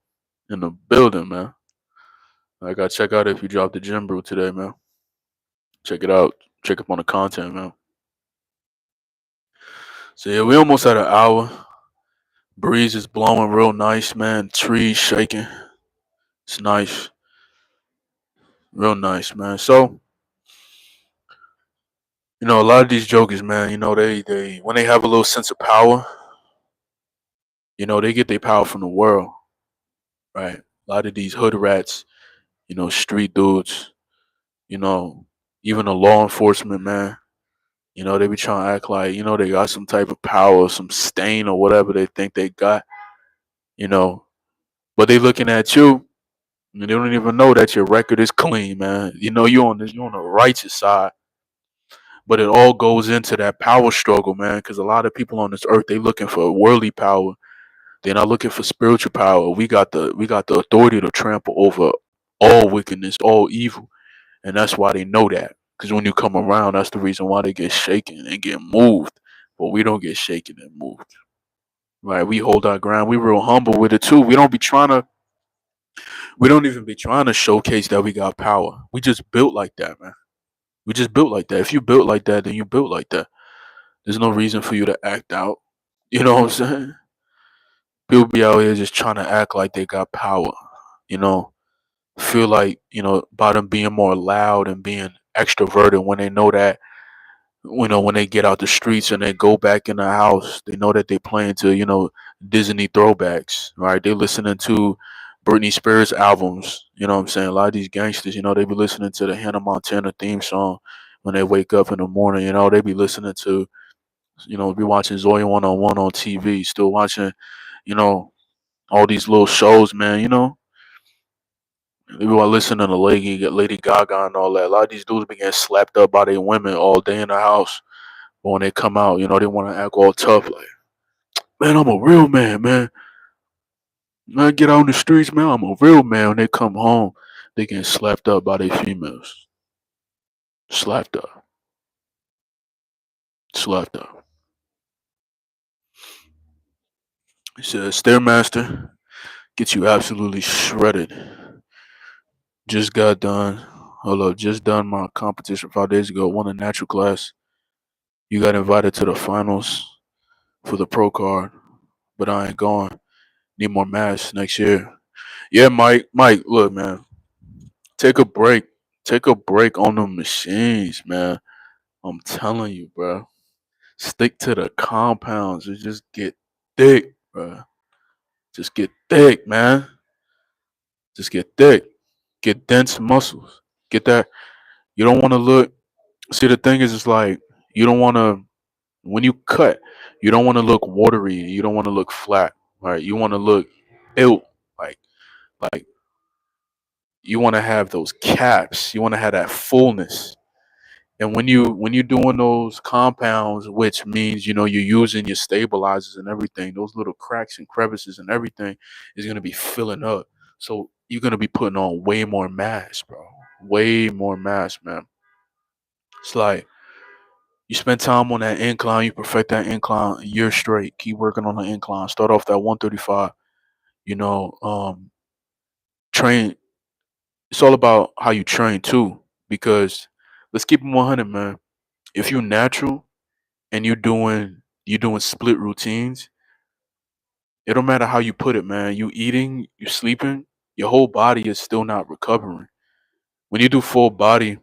In the building, man. I gotta check out if you dropped the gym brew today, man. Check it out. Check up on the content, man. So yeah, we almost at an hour. Breeze is blowing real nice, man. Trees shaking. It's nice. Real nice, man. So, a lot of these jokers, man, they when they have a little sense of power, they get their power from the world, right? A lot of these hood rats, street dudes, you know, even the law enforcement, man, they be trying to act like, they got some type of power, some stain or whatever they think they got, you know. But they looking at you and they don't even know that your record is clean, man. You're on the righteous side. But it all goes into that power struggle, man, because a lot of people on this earth, they looking for worldly power. They're not looking for spiritual power. We got the authority to trample over all wickedness, all evil, and that's why they know that. Because when you come around, that's the reason why they get shaken and get moved. But we don't get shaken and moved, right? We hold our ground. We real humble with it too. We don't even be trying to showcase that we got power. We just built like that, man. We just built like that. If you built like that, then you built like that. There's no reason for you to act out. You know what I'm saying? People be out here just trying to act like they got power. You know, feel like, by them being more loud and being extroverted when they know that, when they get out the streets and they go back in the house, they know that they playing to, Disney throwbacks, right? They listening to Britney Spears albums. You know what I'm saying? A lot of these gangsters, they be listening to the Hannah Montana theme song when they wake up in the morning. They be listening to, be watching Zoe 101 on TV, still watching, you know, all these little shows, man. They be listening to Lady Gaga and all that. A lot of these dudes be getting slapped up by their women all day in the house. But when they come out, they want to act all tough, like, man, I'm a real man, man. When I get out in the streets, man, I'm a real man. When they come home, they getting slapped up by their females. Slapped up. Slapped up. He said, Stairmaster gets you absolutely shredded. Just got done. Hold up, just done my competition 5 days ago. Won a natural class. You got invited to the finals for the pro card, but I ain't going. Need more match next year. Yeah, Mike. Mike, look, man. Take a break. Take a break on the machines, man. I'm telling you, bro. Stick to the compounds. You just get thick, bro. Just get thick, man. Just get thick. Get dense muscles. Get that. You don't want to look. See, the thing is, it's like you don't want to. When you cut, you don't want to look watery. You don't want to look flat, right? You want to look built, like like you want to have those caps. You want to have that fullness. And when you're doing those compounds, which means you're using your stabilizers and everything, those little cracks and crevices and everything is gonna be filling up. So you're gonna be putting on way more mass, bro. Way more mass, man. It's like you spend time on that incline, you perfect that incline a year straight. Keep working on the incline. Start off that 135. You know, train. It's all about how you train too. Because let's keep it 100, man. If you're natural and you're doing split routines, it don't matter how you put it, man. You eating, you sleeping, your whole body is still not recovering. When you do full body,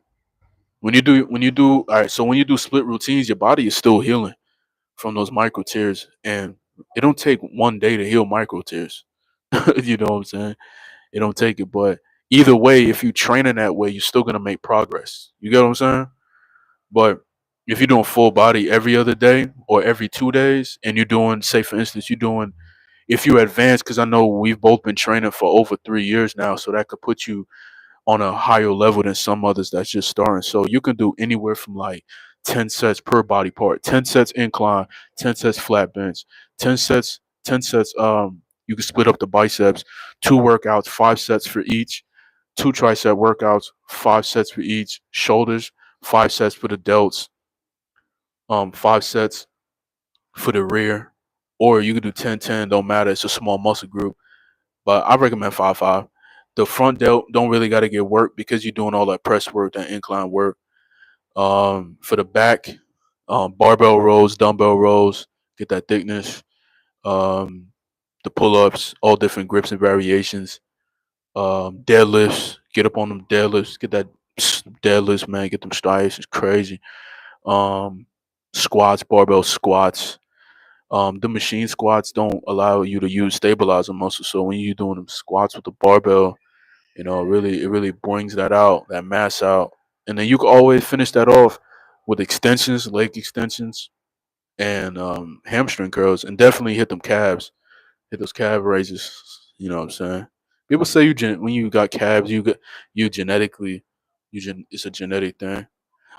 when you do all right, so when you do split routines, your body is still healing from those micro tears, and it don't take one day to heal micro tears. You know what I'm saying? It don't take it, but either way, if you train in that way, you're still gonna make progress. You get what I'm saying? But if you're doing full body every other day or every 2 days, and you're doing, say for instance, you're doing, if you advance, because I know we've both been training for over 3 years now, so that could put you on a higher level than some others that's just starting. So you can do anywhere from like 10 sets per body part, 10 sets incline, 10 sets flat bench, 10 sets, 10 sets, you can split up the biceps, two workouts, 5 sets for each, two tricep workouts, 5 sets for each, shoulders, 5 sets for the delts, 5 sets for the rear, or you can do 10-10, don't matter, it's a small muscle group. But I recommend 5-5. The front delt don't really got to get work because you're doing all that press work, that incline work. For the back, barbell rows, dumbbell rows, get that thickness. Um, the pull ups, all different grips and variations. Deadlifts, get up on them deadlifts, get that deadlifts, man, get them striations crazy. Um, Squats, barbell squats. The machine squats don't allow you to use stabilizer muscle. So when you're doing them squats with the barbell, it really brings that out, that mass out. And then you can always finish that off with extensions, leg extensions, and hamstring curls, and definitely hit them calves, hit those calf raises. You know what I'm saying? People say when you got calves, you genetically, it's a genetic thing.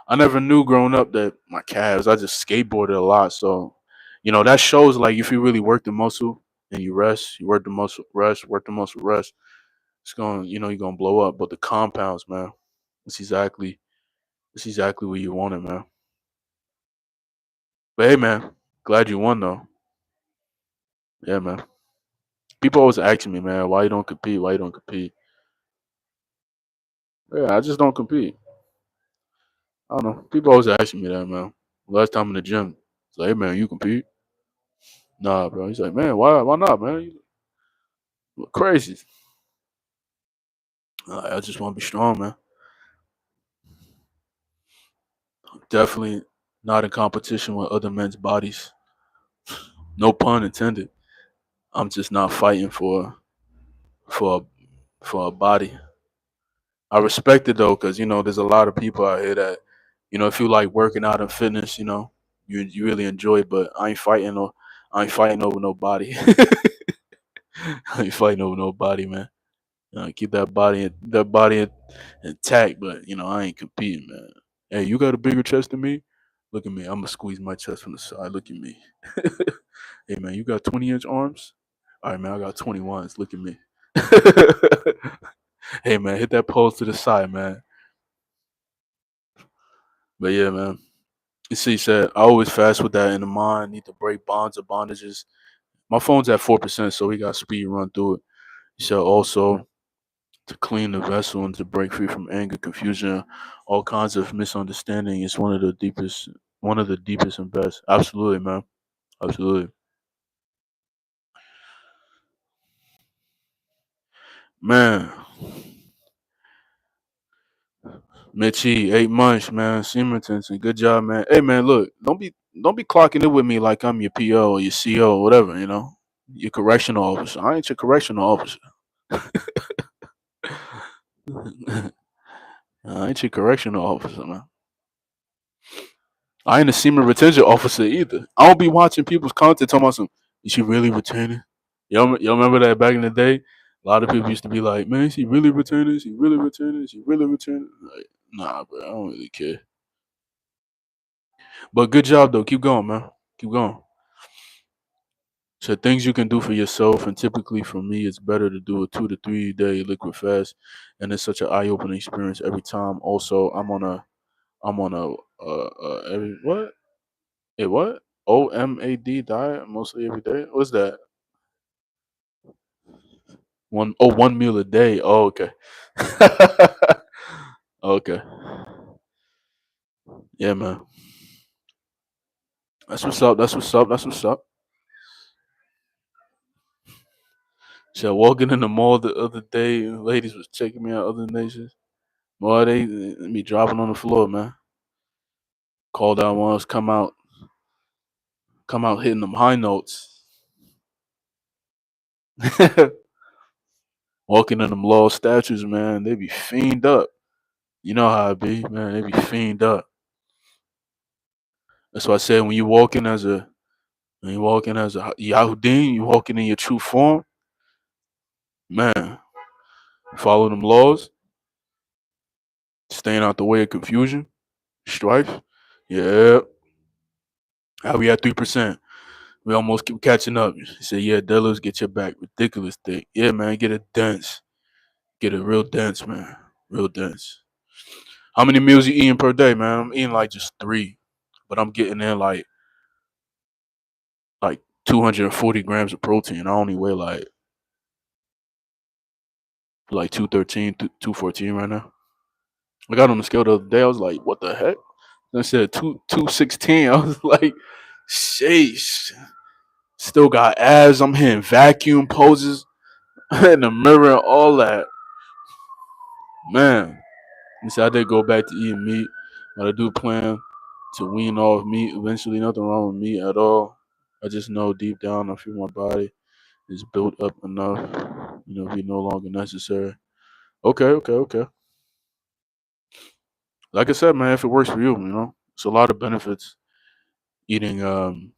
I never knew growing up that my calves. I just skateboarded a lot, so that shows like if you really work the muscle and you rest, you work the muscle, rest, work the muscle, rest. It's going, you're gonna blow up. But the compounds, man, it's exactly, it's exactly where you want it, man. But hey, man, glad you won though. Yeah, man. People always asking me, man, why you don't compete? Why you don't compete? Yeah, I just don't compete. I don't know. People always asking me that, man. Last time in the gym, it's like, hey, man, you compete? Nah, bro. He's like, man, why not, man? You look crazy. I just want to be strong, man. Definitely not in competition with other men's bodies. No pun intended. I'm just not fighting for for a body. I respect it though, because there's a lot of people out here that, if you like working out and fitness, you really enjoy it. But I ain't fighting over nobody. I ain't fighting over nobody, man. Keep that body intact, but I ain't competing, man. Hey, you got a bigger chest than me? Look at me. I'm gonna squeeze my chest from the side. Look at me. Hey, man, you got 20-inch arms? All right, man, I got 21s. Look at me. Hey, man, hit that pose to the side, man. But yeah, man. You see, he said, I always fast with that in the mind. Need to break bonds or bondages. My phone's at 4%, so we got speed run through it. He said also to clean the vessel and to break free from anger, confusion, all kinds of misunderstanding is one of the deepest and best. Absolutely, man. Absolutely. Man, Mitchie, 8 months, man. Semen, good job, man. Hey, man, look, don't be clocking it with me like I'm your PO or your CO or whatever. Your correctional officer. I ain't your correctional officer. I ain't your correctional officer, man. I ain't a semen retention officer either. I don't be watching people's content talking about some. Is she really retaining? Y'all remember that back in the day? A lot of people used to be like, "Man, is she really retaining? Is she really retaining? Is she really retaining?" Like, nah, bro, I don't really care. But good job though. Keep going, man. Keep going. So things you can do for yourself, and typically for me, it's better to do a 2 to 3 day liquid fast, and it's such an eye-opening experience every time. Also, I'm on a every what? Hey, what? OMAD diet mostly every day. What's that? One meal a day. Oh, okay. Okay. Yeah, man. That's what's up. That's what's up. That's what's up. So walking in the mall the other day, and ladies was checking me out other nations. Boy, they be dropping on the floor, man. Called out ones, come out hitting them high notes. Walking in them law statues, man, they be fiend up. You know how it be, man. They be fiend up. That's why I said when you walk in as a Yahudin, you walking in your true form, man. Follow them laws, staying out the way of confusion, strife. Yeah, how we at 3%? We almost keep catching up. He said, "Yeah, Delos, get your back. Ridiculous thing. Yeah, man, get it dense. Get it real dense, man. Real dense. How many meals you eating per day, man? I'm eating like just three, but I'm getting in like 240 grams of protein. I only weigh like 213, 214 right now. I got on the scale the other day. I was like, what the heck? I said 216. I was like, sheesh. Still got abs. I'm hitting vacuum poses in the mirror and all that. Man. He said I did go back to eating meat, but I do plan to wean off meat eventually. Nothing wrong with meat at all. I just know deep down I feel my body is built up enough, be no longer necessary. Okay, okay, okay. Like I said, man, if it works for you, it's a lot of benefits eating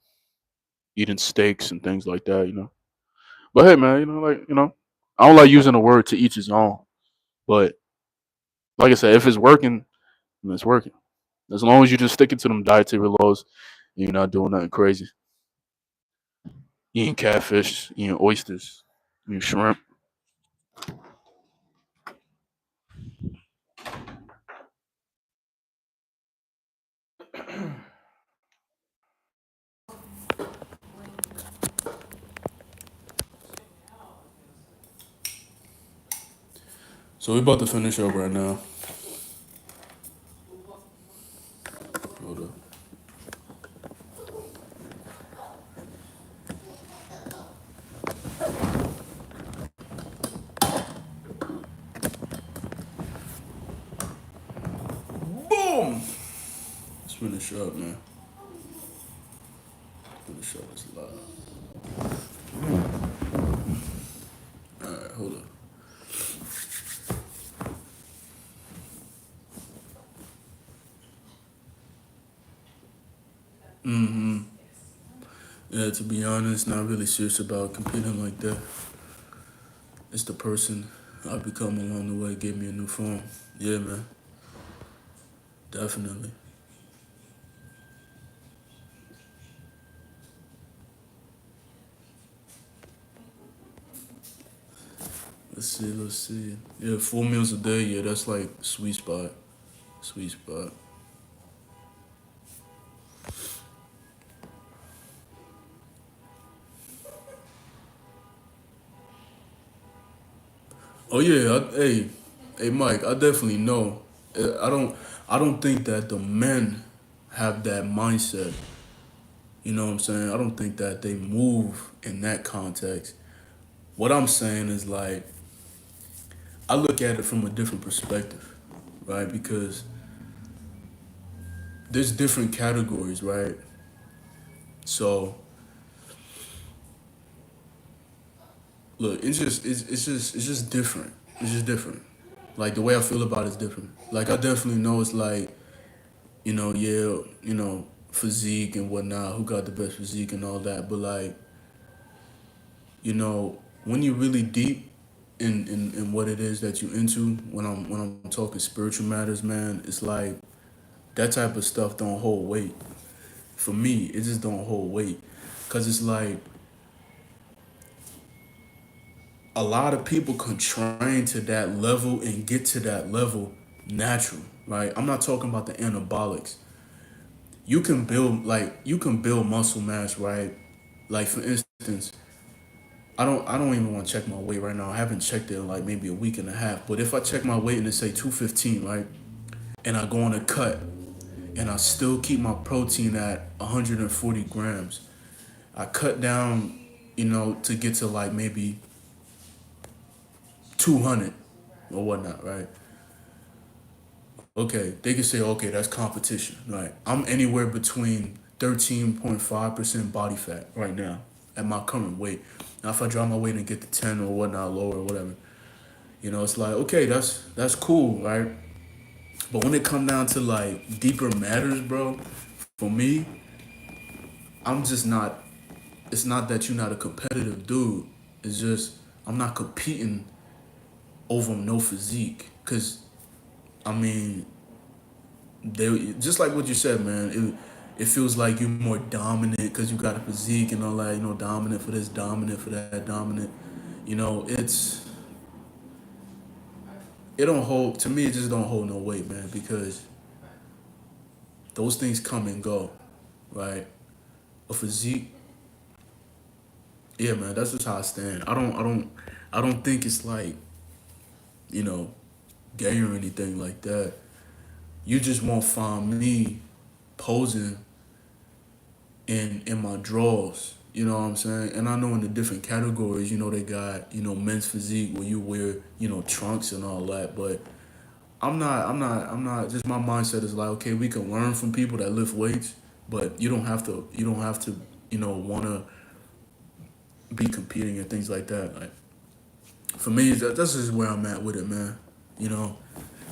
eating steaks and things like that. But hey, man, I don't like using the word to each his own. But like I said, if it's working, then it's working. As long as you just stick it to them dietary laws, and you're not doing nothing crazy. Eating catfish, eating oysters, eating shrimp. So we about to finish up right now. Hold up. Boom. Let's finish up, man. Finish up this live. All right, hold up. Yeah, to be honest, not really serious about competing like that. It's the person I've become along the way gave me a new form. Yeah, man, definitely. Let's see, let's see. Yeah, 4 meals a day. Yeah, that's like sweet spot. Sweet spot. Oh yeah, hey, Mike. I definitely know. I don't think that the men have that mindset. You know what I'm saying? I don't think that they move in that context. What I'm saying is like, I look at it from a different perspective, right? Because there's different categories, right? So look, it's just different. It's just different. Like the way I feel about it is different. Like I definitely know it's like, yeah, physique and whatnot, who got the best physique and all that. But like, when you really deep in what it is that you into, when I'm talking spiritual matters, man, it's like that type of stuff don't hold weight. For me, it just don't hold weight. Cause it's like a lot of people can train to that level and get to that level natural, right? I'm not talking about the anabolics. You can build muscle mass, right? Like for instance, I don't even want to check my weight right now. I haven't checked it in like maybe a week and a half. But if I check my weight and it say 215, right, and I go on a cut and I still keep my protein at 140 grams, I cut down, to get to like maybe 200 or whatnot, right? Okay, they can say, okay, that's competition, right? I'm anywhere between 13.5% body fat right now at my current weight. Now, if I drop my weight and get to 10 or whatnot, lower or whatever, it's like, okay, that's cool, right? But when it come down to like deeper matters, bro, for me, I'm just not. It's not that you're not a competitive dude. It's just I'm not competing over no physique, cause I mean, they just like what you said, man. It feels like you're more dominant because you got a physique and all that. Dominant for this, dominant for that, dominant. It don't hold to me. It just don't hold no weight, man, because those things come and go, right? A physique, yeah, man. That's just how I stand. I don't think it's like you know gay or anything like that. You just won't find me posing in my drawers. You know what I'm saying? And I know in the different categories, they got, men's physique where you wear, trunks and all that. But I'm not just my mindset is like, okay, we can learn from people that lift weights, but you don't have to, wanna be competing and things like that. Like for me, that's just where I'm at with it, man. You know?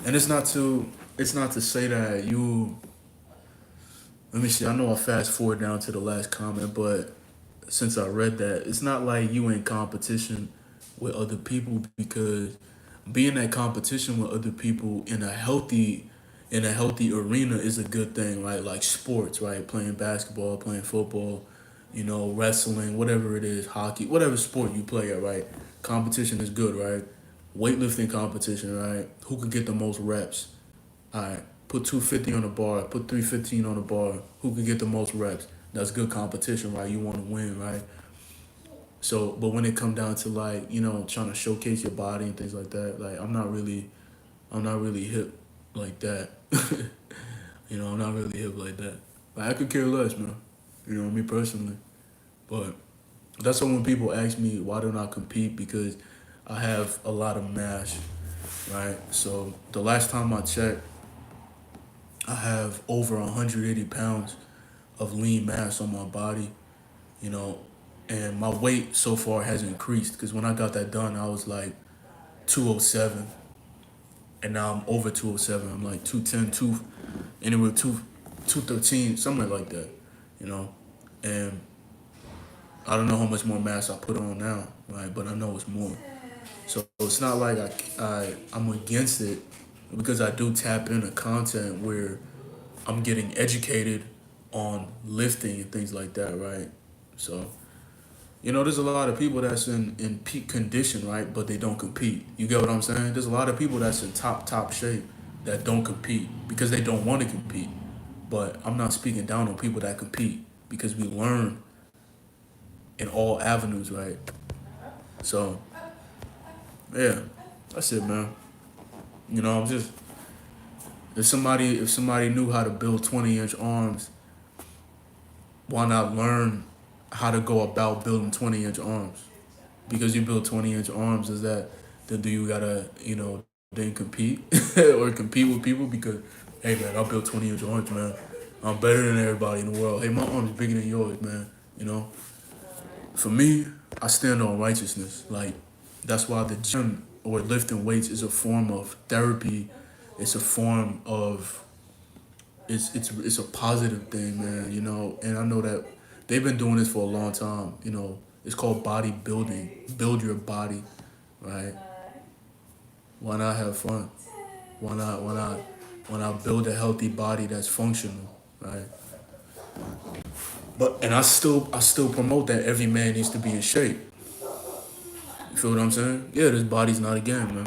And it's not to say that you let me see, I know I fast forward down to the last comment, but since I read that, it's not like you in competition with other people because being in competition with other people in a healthy arena is a good thing, right? Like sports, right? Playing basketball, playing football, wrestling, whatever it is, hockey, whatever sport you play at, right? Competition is good, right? Weightlifting competition, right? Who can get the most reps? All right, put 250 on the bar, put 315 on the bar. Who can get the most reps? That's good competition, right? You want to win, right? So, but when it come down to like, trying to showcase your body and things like that, like I'm not really hip like that. I'm not really hip like that. But I could care less, man. Me personally. But that's why when people ask me why don't I compete, because I have a lot of mass, right? So the last time I checked, I have over 180 pounds of lean mass on my body, you know, and my weight so far has increased because when I got that done, I was like 207, and now I'm over 207. I'm like 210, anywhere 213, somewhere like that, you know, and I don't know how much more mass I put on now, right? But I know it's more. So it's not like I'm against it because I do tap into content where I'm getting educated on lifting and things like that, right? So, there's a lot of people that's in peak condition, right? But they don't compete. You get what I'm saying? There's a lot of people that's in top shape that don't compete because they don't want to compete. But I'm not speaking down on people that compete because we learn in all avenues, right? So, yeah, that's it, man. I'm just if somebody knew how to build 20-inch arms, why not learn how to go about building 20-inch arms? Because you build 20-inch arms, is that then do you gotta then compete or compete with people because hey man, I built 20-inch arms, man. I'm better than everybody in the world. Hey, my arm's bigger than yours, man. For me, I stand on righteousness. Like that's why the gym or lifting weights is a form of therapy. It's a form of it's a positive thing, man. And I know that they've been doing this for a long time. It's called bodybuilding. Build your body, right? Why not have fun? Why not build a healthy body that's functional, right? But and I still promote that every man needs to be in shape. You feel what I'm saying? Yeah, this body's not a game, man.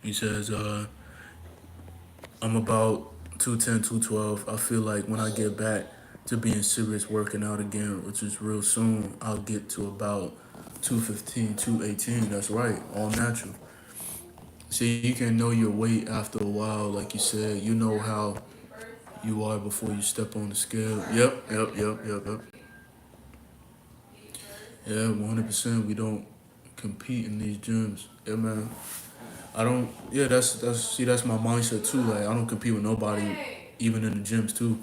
He says, I'm about 210, 212. I feel like when I get back to being serious working out again, which is real soon. I'll get to about 215, 218. That's right, all natural. See, you can know your weight after a while, like you said. You know how you are before you step on the scale. Yep. Yeah, 100%. We don't compete in these gyms. Yeah, man. I don't. Yeah, that's. See, that's my mindset too. Like, I don't compete with nobody, even in the gyms too.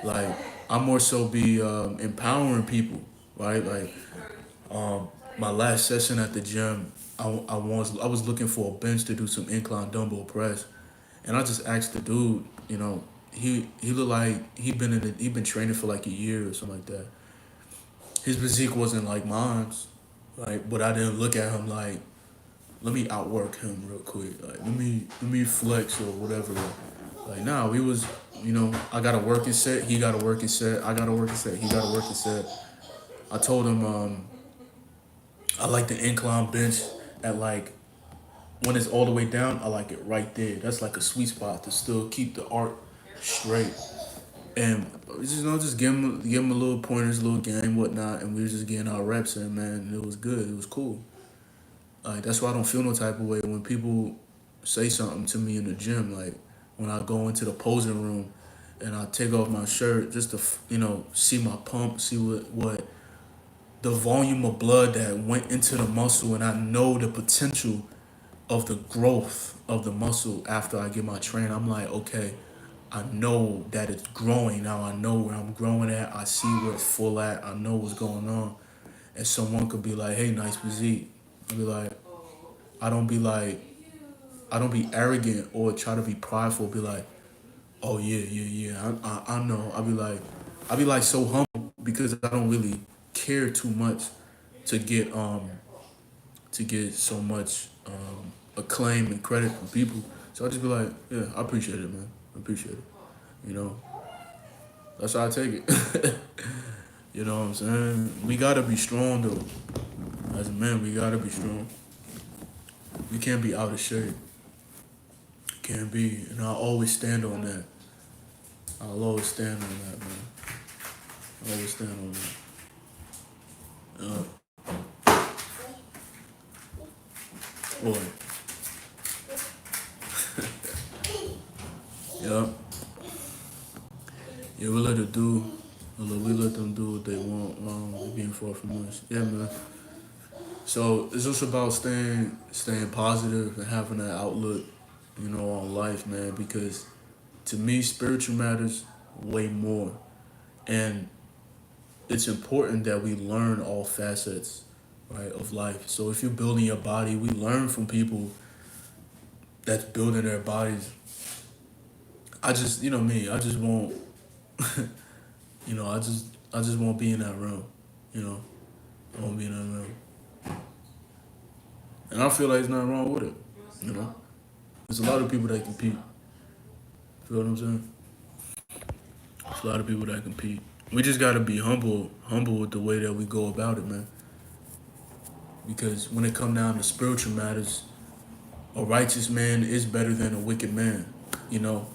Like, I more so be empowering people, right? Like, my last session at the gym, I was looking for a bench to do some incline dumbbell press, and I just asked the dude, he looked like he been training for like a year or something like that. His physique wasn't like mine's, like, but I didn't look at him like, let me outwork him real quick, like let me flex or whatever. Like, nah, we was, I got a working set, he got a working set, I got a working set, he got a working set. I told him I like the incline bench at like when it's all the way down. I like it right there. That's like a sweet spot to still keep the arc straight. And just just give him a little pointers, a little game, whatnot, and we were just getting our reps in, man. And it was good. It was cool. Like, that's why I don't feel no type of way when people say something to me in the gym. Like, when I go into the posing room and I take off my shirt just to see my pump, see what the volume of blood that went into the muscle, and I know the potential of the growth of the muscle after I get my train. I'm like, okay, I know that it's growing now. I know where I'm growing at. I see where it's full at. I know what's going on. And someone could be like, hey, nice physique. I'll be like, I don't be like, I don't be arrogant or try to be prideful. Be like, oh yeah. I know. I be like so humble because I don't really care too much to get so much acclaim and credit from people. So I just be like, yeah, I appreciate it, man. I appreciate it. You know, that's how I take it. You know what I'm saying? We gotta be strong though. As men, we gotta be strong. We can't be out of shape. Can't be. And I'll always stand on that. I'll always stand on that, man. I'll always stand on that. Boy. Yep. Yeah, we let it do. We let them do what they want. Being far from us. Yeah, man. So it's just about staying positive and having that outlook, on life, man. Because to me, spiritual matters way more, and it's important that we learn all facets, right, of life. So if you're building your body, we learn from people that's building their bodies. I just, me, I just won't, I just won't be in that realm, you know. I won't be in that realm, and I feel like there's nothing wrong with it, you know. There's a lot of people that compete. Feel what I'm saying? There's a lot of people that compete. We just gotta be humble with the way that we go about it, man. Because when it come down to spiritual matters, a righteous man is better than a wicked man. You know,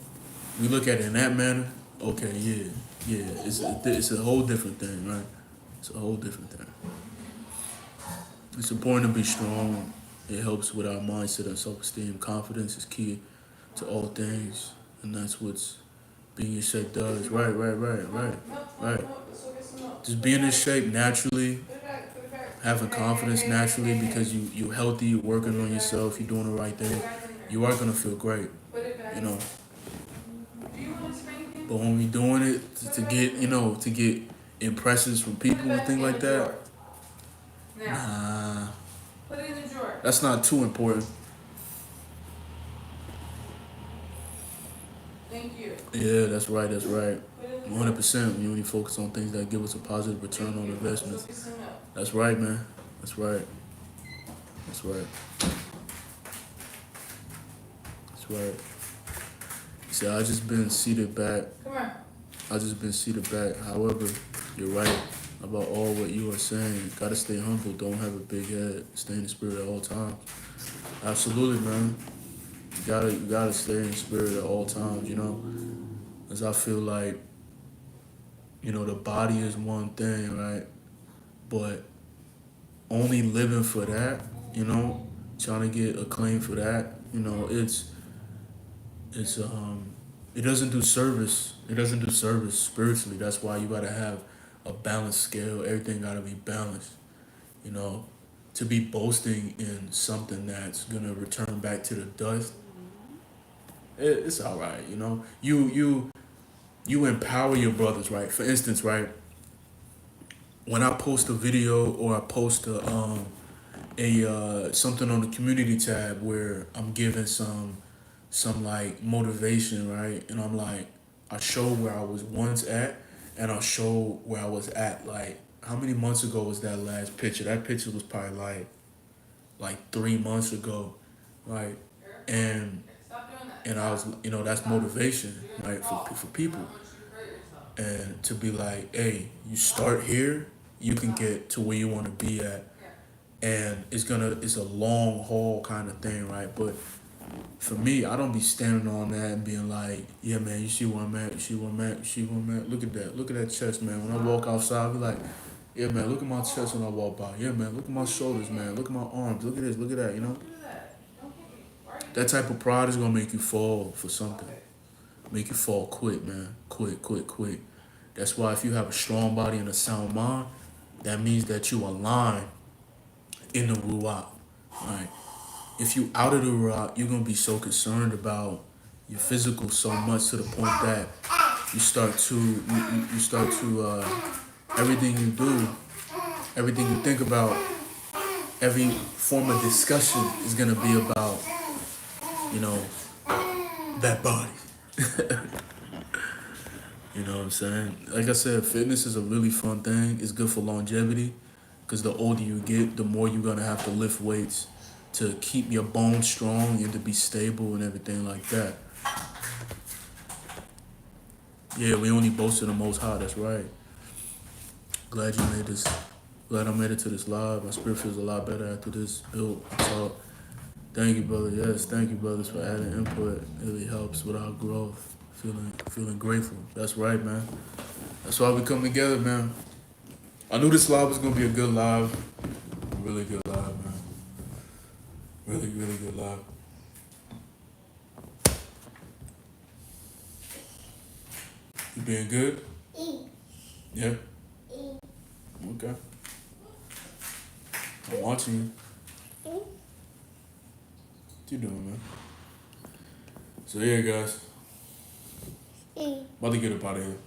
we look at it in that manner. Okay, yeah. It's a whole different thing, right? It's a whole different thing. It's important to be strong. It helps with our mindset and self-esteem. Confidence is key to all things, and that's what's being in shape does. Right. Just being in shape naturally, having confidence naturally because you healthy, you're working on yourself, you're doing the right thing. You are gonna feel great, you know. But when we doing it to get impressions from people and things like that, nah, that's not too important. Yeah, that's right. 100%. You only focus on things that give us a positive return on investment. That's right, man. That's right. That's right. That's right. See, I just been seated back. However, you're right about all what you are saying. Gotta stay humble. Don't have a big head. Stay in the spirit at all times. Absolutely, man. You gotta stay in the spirit at all times. As I feel like The body is one thing, right? But only living for that, trying to get acclaim for that, it's it doesn't do service. It doesn't do service spiritually. That's why you gotta have a balanced scale. Everything gotta be balanced. You know, to be boasting in something that's gonna return back to the dust, it's all right. You empower your brothers, right? For instance, right, when I post a video or I post a something on the community tab where I'm giving some like motivation, right? And I'm like, I show where I was once at, and I'll show where I was at. Like, how many months ago was that last picture? That picture was probably like 3 months ago, right? And I was, that's motivation, right, for people, and to be like, hey, you start here, you can get to where you want to be at, and it's a long haul kind of thing, right? But for me, I don't be standing on that and being like, yeah, man, you see where I'm at, you see where I'm at, you see where I'm at. Look at that chest, man. When I walk outside, I be like, yeah, man, look at my chest when I walk by. Yeah, man, look at my shoulders, man. Look at my arms. Look at this, look at that, That type of pride is gonna make you fall for something. Make you fall quick, man. Quick, quick, quick. That's why if you have a strong body and a sound mind, that means that you align in the Ruach, right? If you out of the Ruach, you're gonna be so concerned about your physical so much to the point that you start to everything you do, everything you think about, every form of discussion is gonna be about, you know, that body. You know what I'm saying? Like I said, fitness is a really fun thing. It's good for longevity because the older you get, the more you're gonna have to lift weights to keep your bones strong and to be stable and everything like that. Yeah, we only boast of the Most High. That's right. Glad you made this. Glad I made it to this live. My spirit feels a lot better after this build talk. Thank you, brother. Yes, thank you, brothers, for adding input. It really helps with our growth. Feeling grateful. That's right, man. That's why we come together, man. I knew this live was gonna be a good live. Really good live, man. Really, really good live. You being good? Yeah? Okay. I'm watching you. What you doing, man? So yeah, guys. About to get up out of here.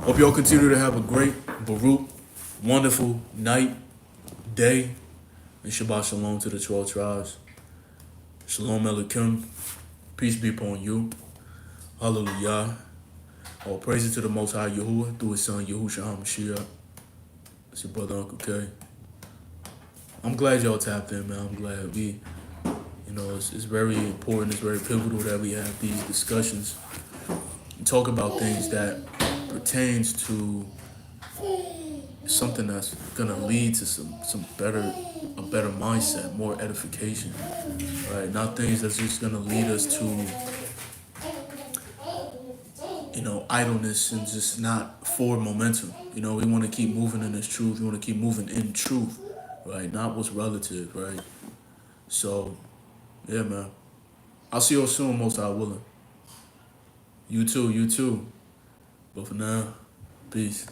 Hope y'all continue to have a great, Baruch, wonderful night, day, and Shabbat Shalom to the 12 tribes. Shalom Elohim. Peace be upon you. Hallelujah. All praises to the Most High Yahuwah through his son Yahushua HaMashiach. It's your brother UncleK. I'm glad y'all tapped in, man. I'm glad it's very important, it's very pivotal that we have these discussions and talk about things that pertains to something that's gonna lead to a better mindset, more edification, right? Not things that's just gonna lead us to, idleness and just not forward momentum. We want to keep moving in this truth. We want to keep moving in truth, right? Not what's relative, right? So, yeah, man. I'll see you all soon, most I willing. You too. But for now, peace.